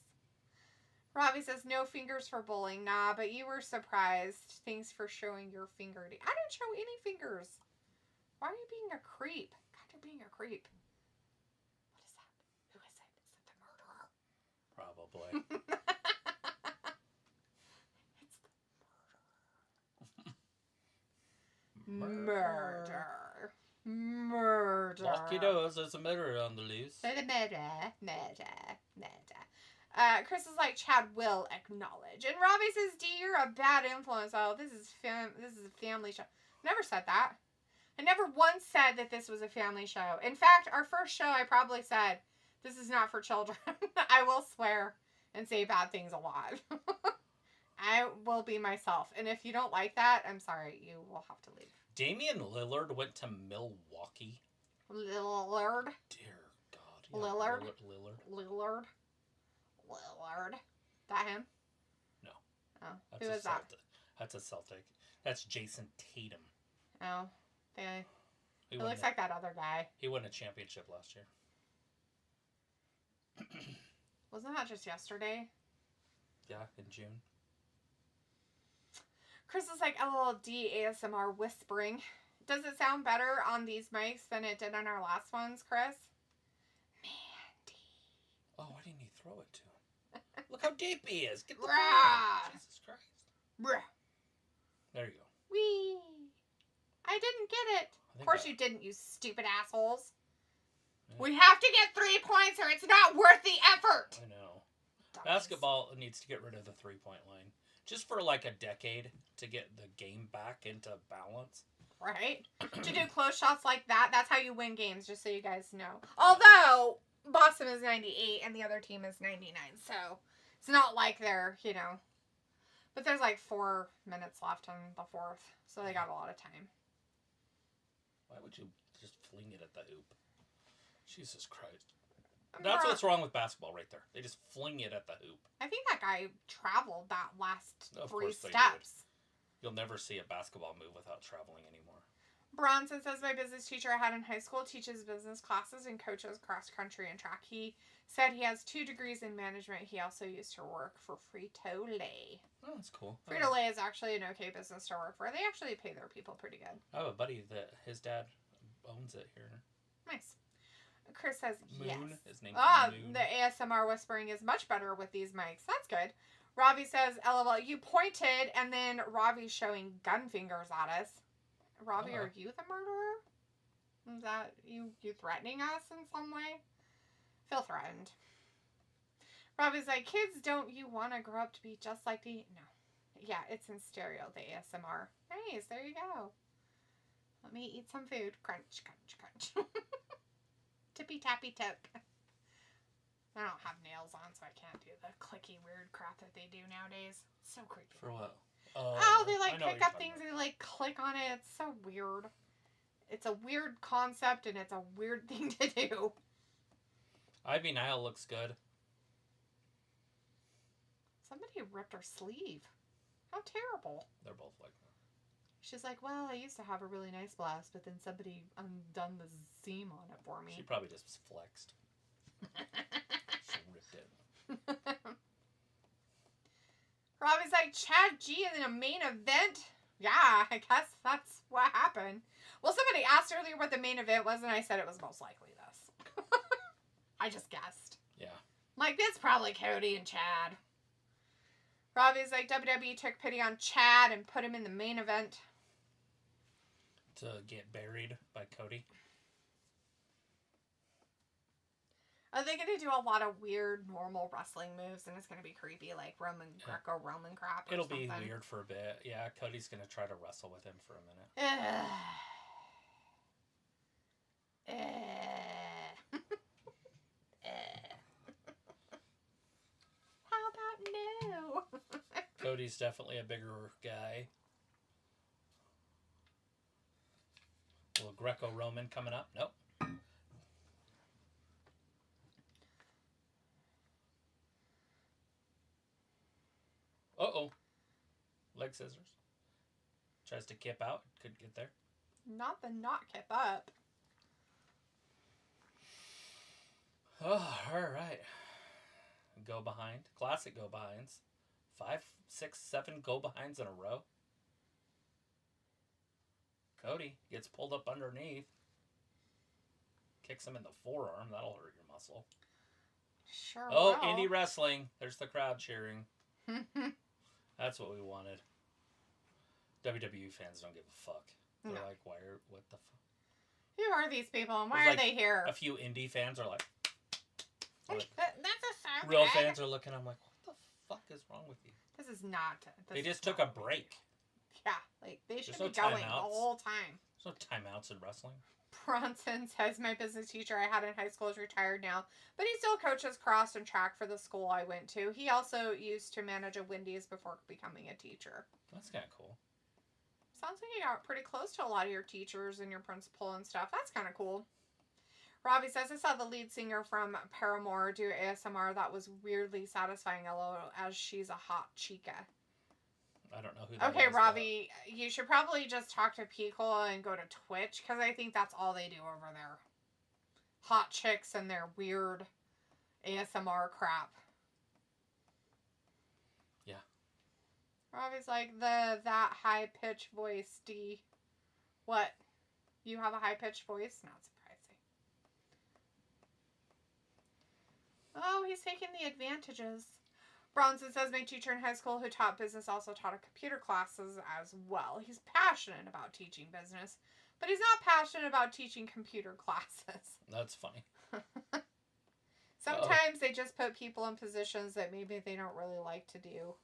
Robbie says, no fingers for bowling. Nah, but you were surprised. Thanks for showing your finger. I didn't show any fingers. Why are you being a creep? God, you're being a creep. What is that? Who is it? Is it the murderer? Probably. It's the murder. Murder. Lock Kiddos, there's a murder on the loose. Murder. Chris is like, Chad will acknowledge. And Robbie says, D, you're a bad influence. Oh, this is a family show. Never said that. I never once said that this was a family show. In fact, our first show, I probably said, this is not for children. I will swear and say bad things a lot. I will be myself. And if you don't like that, I'm sorry. You will have to leave. Damian Lillard went to Milwaukee. Lillard. Dear God. Yeah, Lillard. Lillard. That him? No. Oh. That's Who is that? That's a Celtic. That's Jason Tatum. Oh. It looks like that other guy. He won a championship last year. Wasn't that just yesterday? Yeah, in June. Chris is like, LLD ASMR whispering. Does it sound better on these mics than it did on our last ones, Chris? Mandy. Oh, why didn't you throw it to him? Look how deep he is. Get the ball. Jesus Christ. Bruh. There you go. Whee. I didn't get it. Of course you didn't, you stupid assholes. Yeah. We have to get 3 points or it's not worth the effort. I know. Basketball needs to get rid of the 3-point line. Just for like a decade to get the game back into balance. Right? To do close shots like that, that's how you win games, just so you guys know. Although, Boston is 98 and the other team is 99, so it's not like they're, But there's like 4 minutes left in the fourth, so they got a lot of time. Why would you just fling it at the hoop? Jesus Christ. That's what's wrong with basketball right there. They just fling it at the hoop. I think that guy traveled that last of 3 course steps. You'll never see a basketball move without traveling anymore. Bronson says, my business teacher I had in high school teaches business classes and coaches cross country and track. He said he has 2 degrees in management. He also used to work for Frito-Lay. Oh, that's cool. Frito-Lay is actually an okay business to work for. They actually pay their people pretty good. I have a buddy that his dad owns it here. Nice. Chris says, yes. Moon. His name's Moon. The ASMR whispering is much better with these mics. That's good. Ravi says, LOL, you pointed, and then Ravi's showing gun fingers at us. Ravi, are you the murderer? Is that you threatening us in some way? Feel threatened. Ravi's like, kids, don't you want to grow up to be just like the... No. Yeah, it's in stereo, the ASMR. Nice, there you go. Let me eat some food. Crunch, crunch, crunch. Tippy tappy tip. I don't have nails on, so I can't do the clicky weird crap that they do nowadays. It's so creepy. For what? Oh, they pick up things and they click on it. It's so weird. It's a weird concept and it's a weird thing to do. Ivy Nile looks good. Somebody ripped her sleeve. How terrible. They're both like that. She's like, well, I used to have a really nice blouse, but then somebody undone the seam on it for me. She probably just flexed. She ripped it. Robbie's like, Chad G in a main event? Yeah, I guess that's what happened. Well, somebody asked earlier what the main event was, and I said it was most likely this. I just guessed. Yeah. Like, it's probably Cody and Chad. Robbie's like, WWE took pity on Chad and put him in the main event. To get buried by Cody. Are they going to do a lot of weird, normal wrestling moves, and it's going to be creepy, like Greco-Roman crap or It'll something? be weird for a bit. Yeah, Cody's going to try to wrestle with him for a minute. How about no? Cody's definitely a bigger guy. A little Greco-Roman coming up. Nope. Uh-oh. Leg scissors. Tries to kip out. Could get there. Not the not kip up. Oh, all right. Go behind. Classic go behinds. 5, 6, 7 go behinds in a row. Cody gets pulled up underneath. Kicks him in the forearm. That'll hurt your muscle. Sure. Oh, indie wrestling. There's the crowd cheering. That's what we wanted. WWE fans don't give a fuck. They're like, what the fuck? Who are these people and why There's are they here? A few indie fans are like That's a real fans are looking. I'm like, what the fuck is wrong with you? This is not. They just took a break. Yeah, like they should There's be no going the timeouts. whole time. There's no timeouts in wrestling. Bronson says my business teacher I had in high school is retired now, but he still coaches cross and track for the school I went to. He also used to manage a Wendy's before becoming a teacher. That's kind of cool. Sounds like you got pretty close to a lot of your teachers and your principal and stuff. That's kind of cool. Robbie says, I saw the lead singer from Paramore do ASMR. That was weirdly satisfying, LOL, as she's a hot chica. I don't know who that is. Okay, Robbie, you should probably just talk to Pico and go to Twitch, because I think that's all they do over there. Hot chicks and their weird ASMR crap. Yeah. Robbie's like, that high-pitched voice, D. What? You have a high-pitched voice? Not surprising. Oh, he's taking the advantages. Bronson says, my teacher in high school who taught business also taught a computer classes as well. He's passionate about teaching business, but he's not passionate about teaching computer classes. That's funny. Sometimes they just put people in positions that maybe they don't really like to do.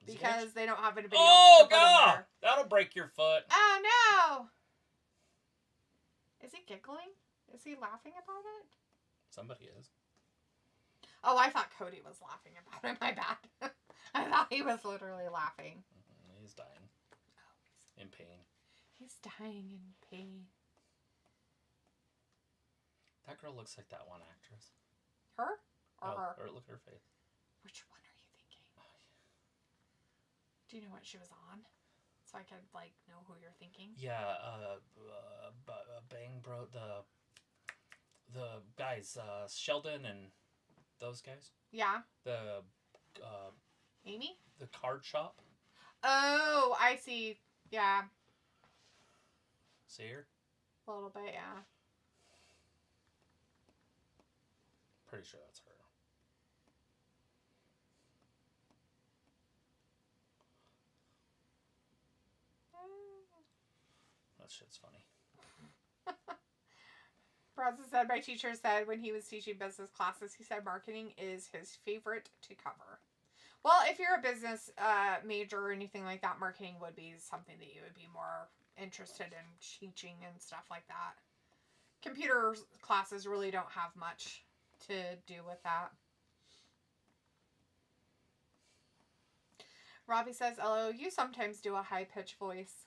Because they don't have anybody else to put them there. That'll break your foot. Oh, no! Is he giggling? Is he laughing about it? Somebody is. Oh, I thought Cody was laughing about it. My bad. I thought he was literally laughing. He's dying. Oh, in pain. He's dying in pain. That girl looks like that one actress. Her? Or her? Or look at her face. Which one are you thinking? Oh, yeah. Do you know what she was on? So I could, like, know who you're thinking? Yeah, Bang Bro, the guys, Sheldon and those guys. Yeah. The, Amy? The card shop. Oh, I see. Yeah. See her? A little bit, yeah. Pretty sure that's her. That shit's funny. Bronson said, my teacher said when he was teaching business classes, he said marketing is his favorite to cover. Well, if you're a business major or anything like that, marketing would be something that you would be more interested in teaching and stuff like that. Computer classes really don't have much to do with that. Robbie says, "Hello, you sometimes do a high-pitched voice."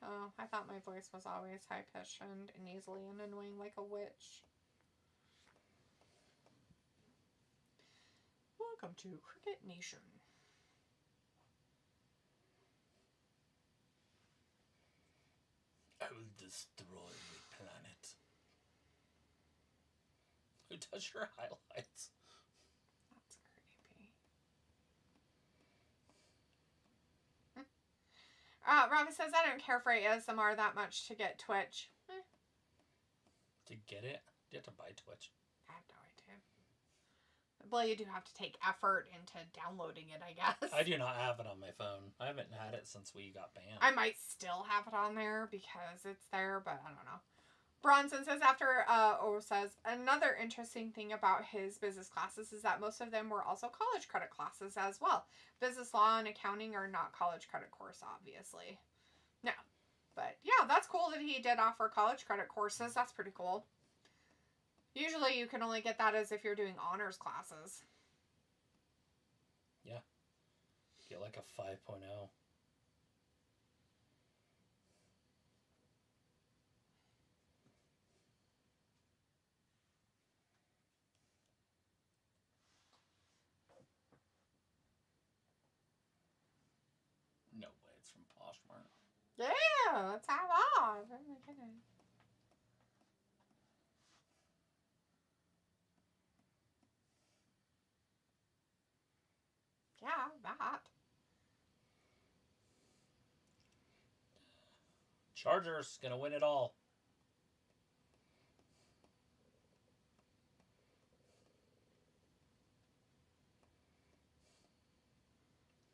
Oh, I thought my voice was always high-pitched and nasally and annoying like a witch. Welcome to Cricket Nation. I will destroy the planet. Who does your highlights? That's creepy. Robbie says, I don't care for ASMR that much to get Twitch. To get it? Do you have to buy Twitch? I have no idea. Well, you do have to take effort into downloading it, I guess. I do not have it on my phone. I haven't had it since we got banned. I might still have it on there because it's there, but I don't know. Bronson says says, another interesting thing about his business classes is that most of them were also college credit classes as well. Business law and accounting are not college credit course, obviously. No. But yeah, that's cool that he did offer college credit courses. That's pretty cool. Usually you can only get that as if you're doing honors classes. Yeah. Get like a 5.0. No way, it's from Poshmark. Yeah, let's have off. Oh my goodness. Yeah, that. Chargers gonna win it all.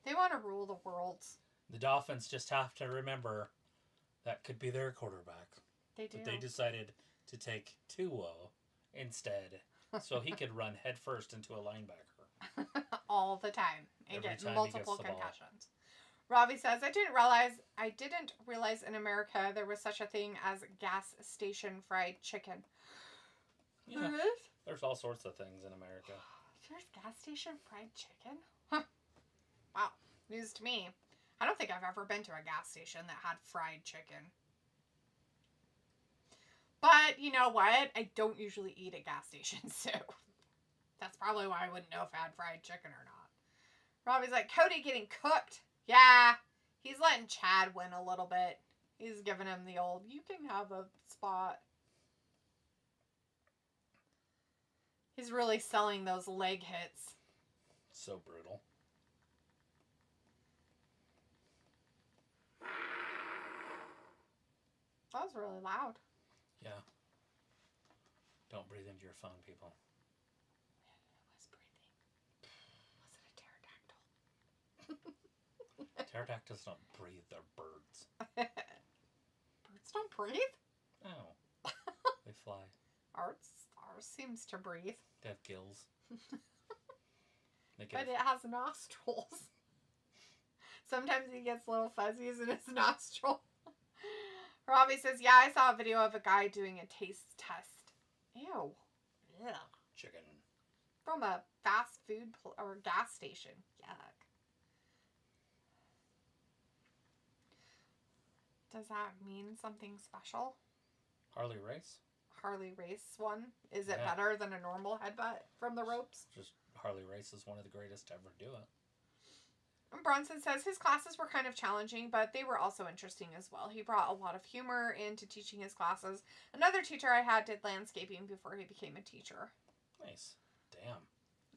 They want to rule the world. The Dolphins just have to remember that could be their quarterback. They do. But they decided to take Tuo instead, so he could run headfirst into a linebacker. All the time. And Every get time he multiple gets the ball. concussions. Robbie says, I didn't realize in America there was such a thing as gas station fried chicken. Yeah. There is? There's all sorts of things in America. There's gas station fried chicken? Huh. Wow. News to me. I don't think I've ever been to a gas station that had fried chicken. But, you know what? I don't usually eat at gas stations, so that's probably why I wouldn't know if I had fried chicken or not. Robbie's like, Cody getting cooked. Yeah, he's letting Chad win a little bit. He's giving him the old, you can have a spot. He's really selling those leg hits. So brutal. That was really loud. Yeah. Don't breathe into your phone, people. Who was breathing? Was it a pterodactyl? Pterodactyls don't breathe, they're birds. Birds don't breathe? Oh. They fly. Ours seems to breathe. They have gills. But it has nostrils. Sometimes he gets little fuzzies in his nostril. Robbie says, yeah, I saw a video of a guy doing a taste test. Ew. Yeah. Chicken. From a fast food or gas station. Yuck. Does that mean something special? Harley Race? Harley Race one? Is it Yeah. better than a normal headbutt from the ropes? Just Harley Race is one of the greatest to ever do it. And Bronson says his classes were kind of challenging, but they were also interesting as well. He brought a lot of humor into teaching his classes. Another teacher I had did landscaping before he became a teacher. Nice. Damn.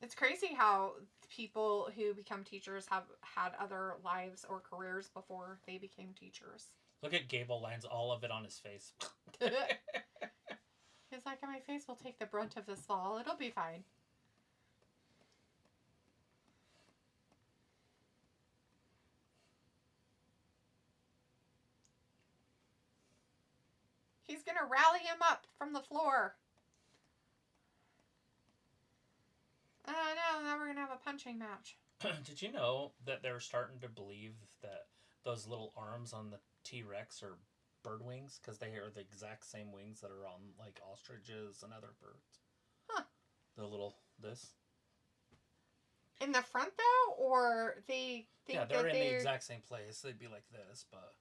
It's crazy how people who become teachers have had other lives or careers before they became teachers. Look at Gable lands all of it on his face. He's like, my face will take the brunt of this fall. It'll be fine. He's going to rally him up from the floor. No, now we're going to have a punching match. Did you know that they're starting to believe that those little arms on the T-Rex are bird wings? Because they are the exact same wings that are on, like, ostriches and other birds. Huh. The little, this. In the front, though? Or they think Yeah, they're that in the exact same place. They'd be like this, but...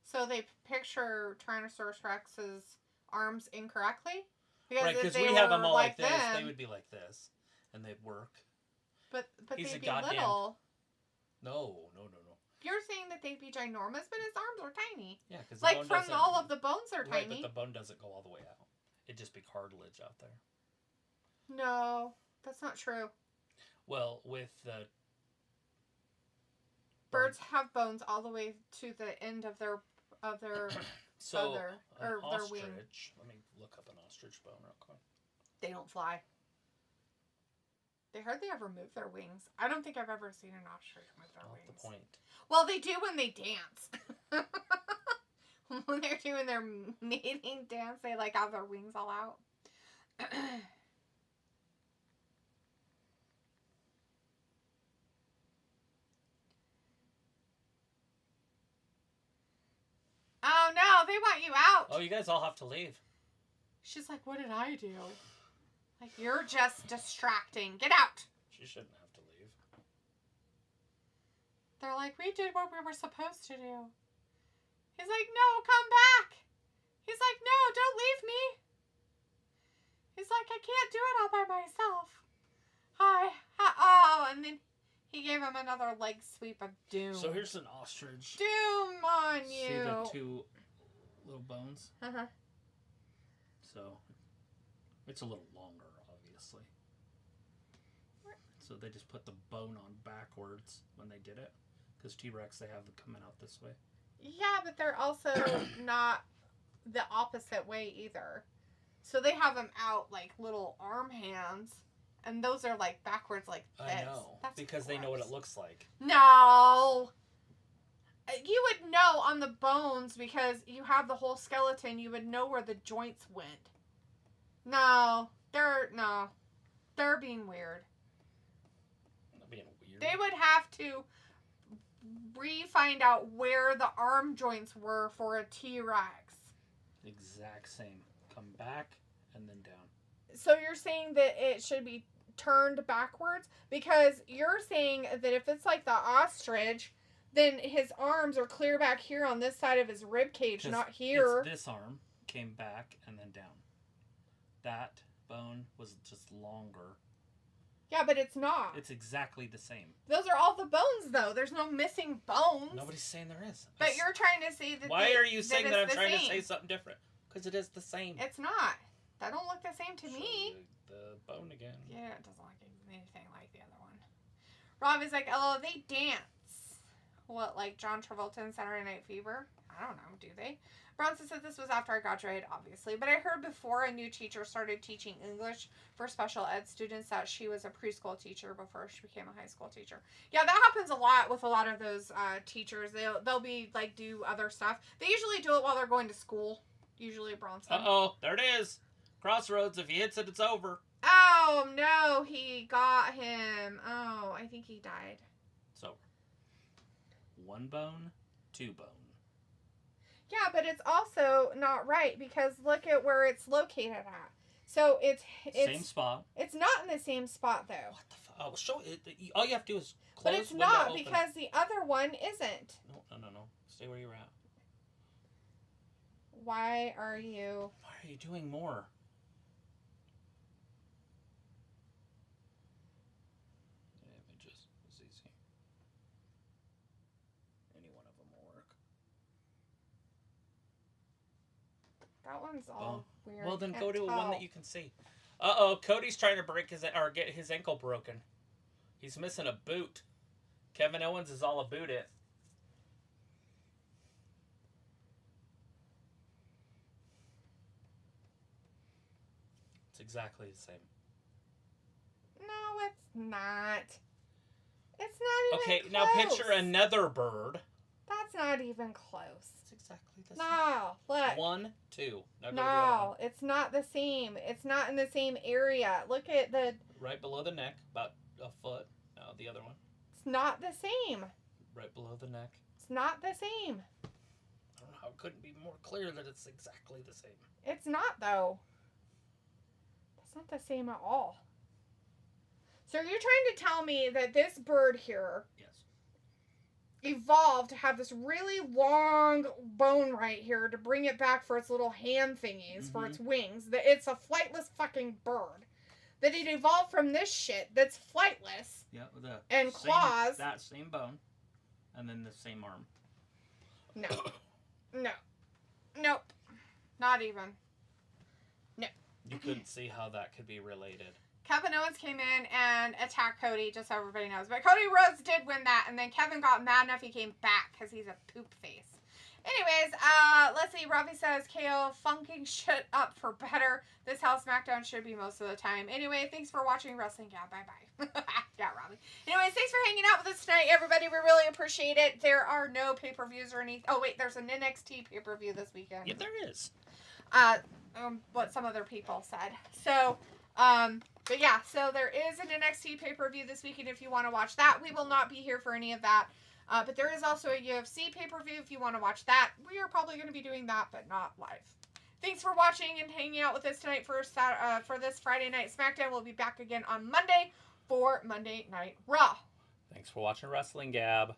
So they picture Tyrannosaurus Rex's arms incorrectly? Because right, if because they we have them were all like this. them, They would be like this. And they'd work. But He's they'd a be goddamn- little. No. You're saying that they'd be ginormous, but his arms are tiny. Yeah, because Like, from all of the bones are right, tiny. but the bone doesn't go all the way out. It'd just be cartilage out there. No, that's not true. Well, with the... Birds have bones all the way to the end of their So, feather, an or their ostrich... wing. Let me look up an ostrich bone real quick. They don't fly. They hardly ever move their wings. I don't think I've ever seen an ostrich move their Not wings. the point. Well, they do when they dance. When they're doing their mating dance, they like have their wings all out. Oh no, they want you out. Oh, you guys all have to leave. She's like, what did I do? Like, you're just distracting. Get out. She shouldn't have to leave. They're like, we did what we were supposed to do. He's like, no, come back. He's like, no, don't leave me. He's like, I can't do it all by myself. Hi. Oh, and then he gave him another leg sweep of doom. So here's an ostrich. Doom on you. See the two little bones? Uh-huh. So it's a little longer, obviously. So they just put the bone on backwards when they did it. Because T-Rex, they have them coming out this way. Yeah, but they're also not the opposite way either. So they have them out like little arm hands. And those are like backwards like this. I know. That's because they know what gross. it looks like. No! You would know on the bones because you have the whole skeleton. You would know where the joints went. No, they're being weird. They're being weird. They would have to find out where the arm joints were for a T-Rex. Exact same. Come back and then down. So you're saying that it should be turned backwards? Because you're saying that if it's like the ostrich, then his arms are clear back here on this side of his rib cage, not here. It's this arm came back and then down. That bone was just longer. Yeah, but it's not. It's exactly the same. Those are all the bones, though. There's no missing bones. Nobody's saying there is. But you're trying to say that. Why are you saying that I'm trying same? to say something different? Because it is the same. It's not. That don't look the same to Show me. you the bone again. Yeah, it doesn't look anything like the other one. Rob is like, oh, they dance. What, like John Travolta in Saturday Night Fever? I don't know. Do they? Bronson said this was after I graduated, obviously. But I heard before a new teacher started teaching English for special ed students that she was a preschool teacher before she became a high school teacher. Yeah, that happens a lot with a lot of those teachers. They'll be, like, do other stuff. They usually do it while they're going to school. Usually Bronson. Uh-oh. There it is. Crossroads. If he hits it, it's over. Oh, no. He got him. Oh, I think he died. It's over. One bone, two bone. Yeah, but it's also not right because look at where it's located at. So it's Same spot. It's not in the same spot though. What the fuck? Oh, show it. All you have to do is close. But it's window, not open. because the other one isn't. No. Stay where you're at. Why are you doing more? Images. It's easy. Any one of them will work. That one's all weird. Well, then Can't go to tell. one that you can see. Uh-oh, Cody's trying to get his ankle broken. He's missing a boot. Kevin Owens is all about it. It's exactly the same. No, it's not. It's not even Okay, close. now picture another bird. That's not even close. It's exactly the same. No, look. 1, 2. Now go to the other No, one. it's not the same. It's not in the same area. Look at the... Right below the neck, about a foot. No, the other one. It's not the same. Right below the neck. It's not the same. I don't know how it couldn't be more clear that it's exactly the same. It's not, though. It's not the same at all. So you're trying to tell me that this bird here Yes. evolved to have this really long bone right here to bring it back for its little hand thingies, for its wings. That it's a flightless fucking bird. That it evolved from this shit that's flightless. Yeah, and claws. That same bone, and then the same arm. No. No. Nope. Not even. No. You couldn't see how that could be related. Kevin Owens came in and attacked Cody, just so everybody knows. But Cody Rhodes did win that, and then Kevin got mad enough he came back because he's a poop face. Anyways, let's see. Robbie says, KO funking shit up for better. This how SmackDown should be most of the time. Anyway, thanks for watching Wrestling. Yeah, bye-bye. Yeah, Robbie. Anyways, thanks for hanging out with us tonight, everybody. We really appreciate it. There are no pay-per-views or anything. Oh, wait, there's an NXT pay-per-view this weekend. Yeah, there is. What some other people said. So, but yeah, so there is an NXT pay-per-view this weekend if you want to watch that. We will not be here for any of that. But there is also a UFC pay-per-view if you want to watch that. We are probably going to be doing that, but not live. Thanks for watching and hanging out with us tonight for this Friday Night SmackDown. We'll be back again on Monday for Monday Night Raw. Thanks for watching Wrestling Gab.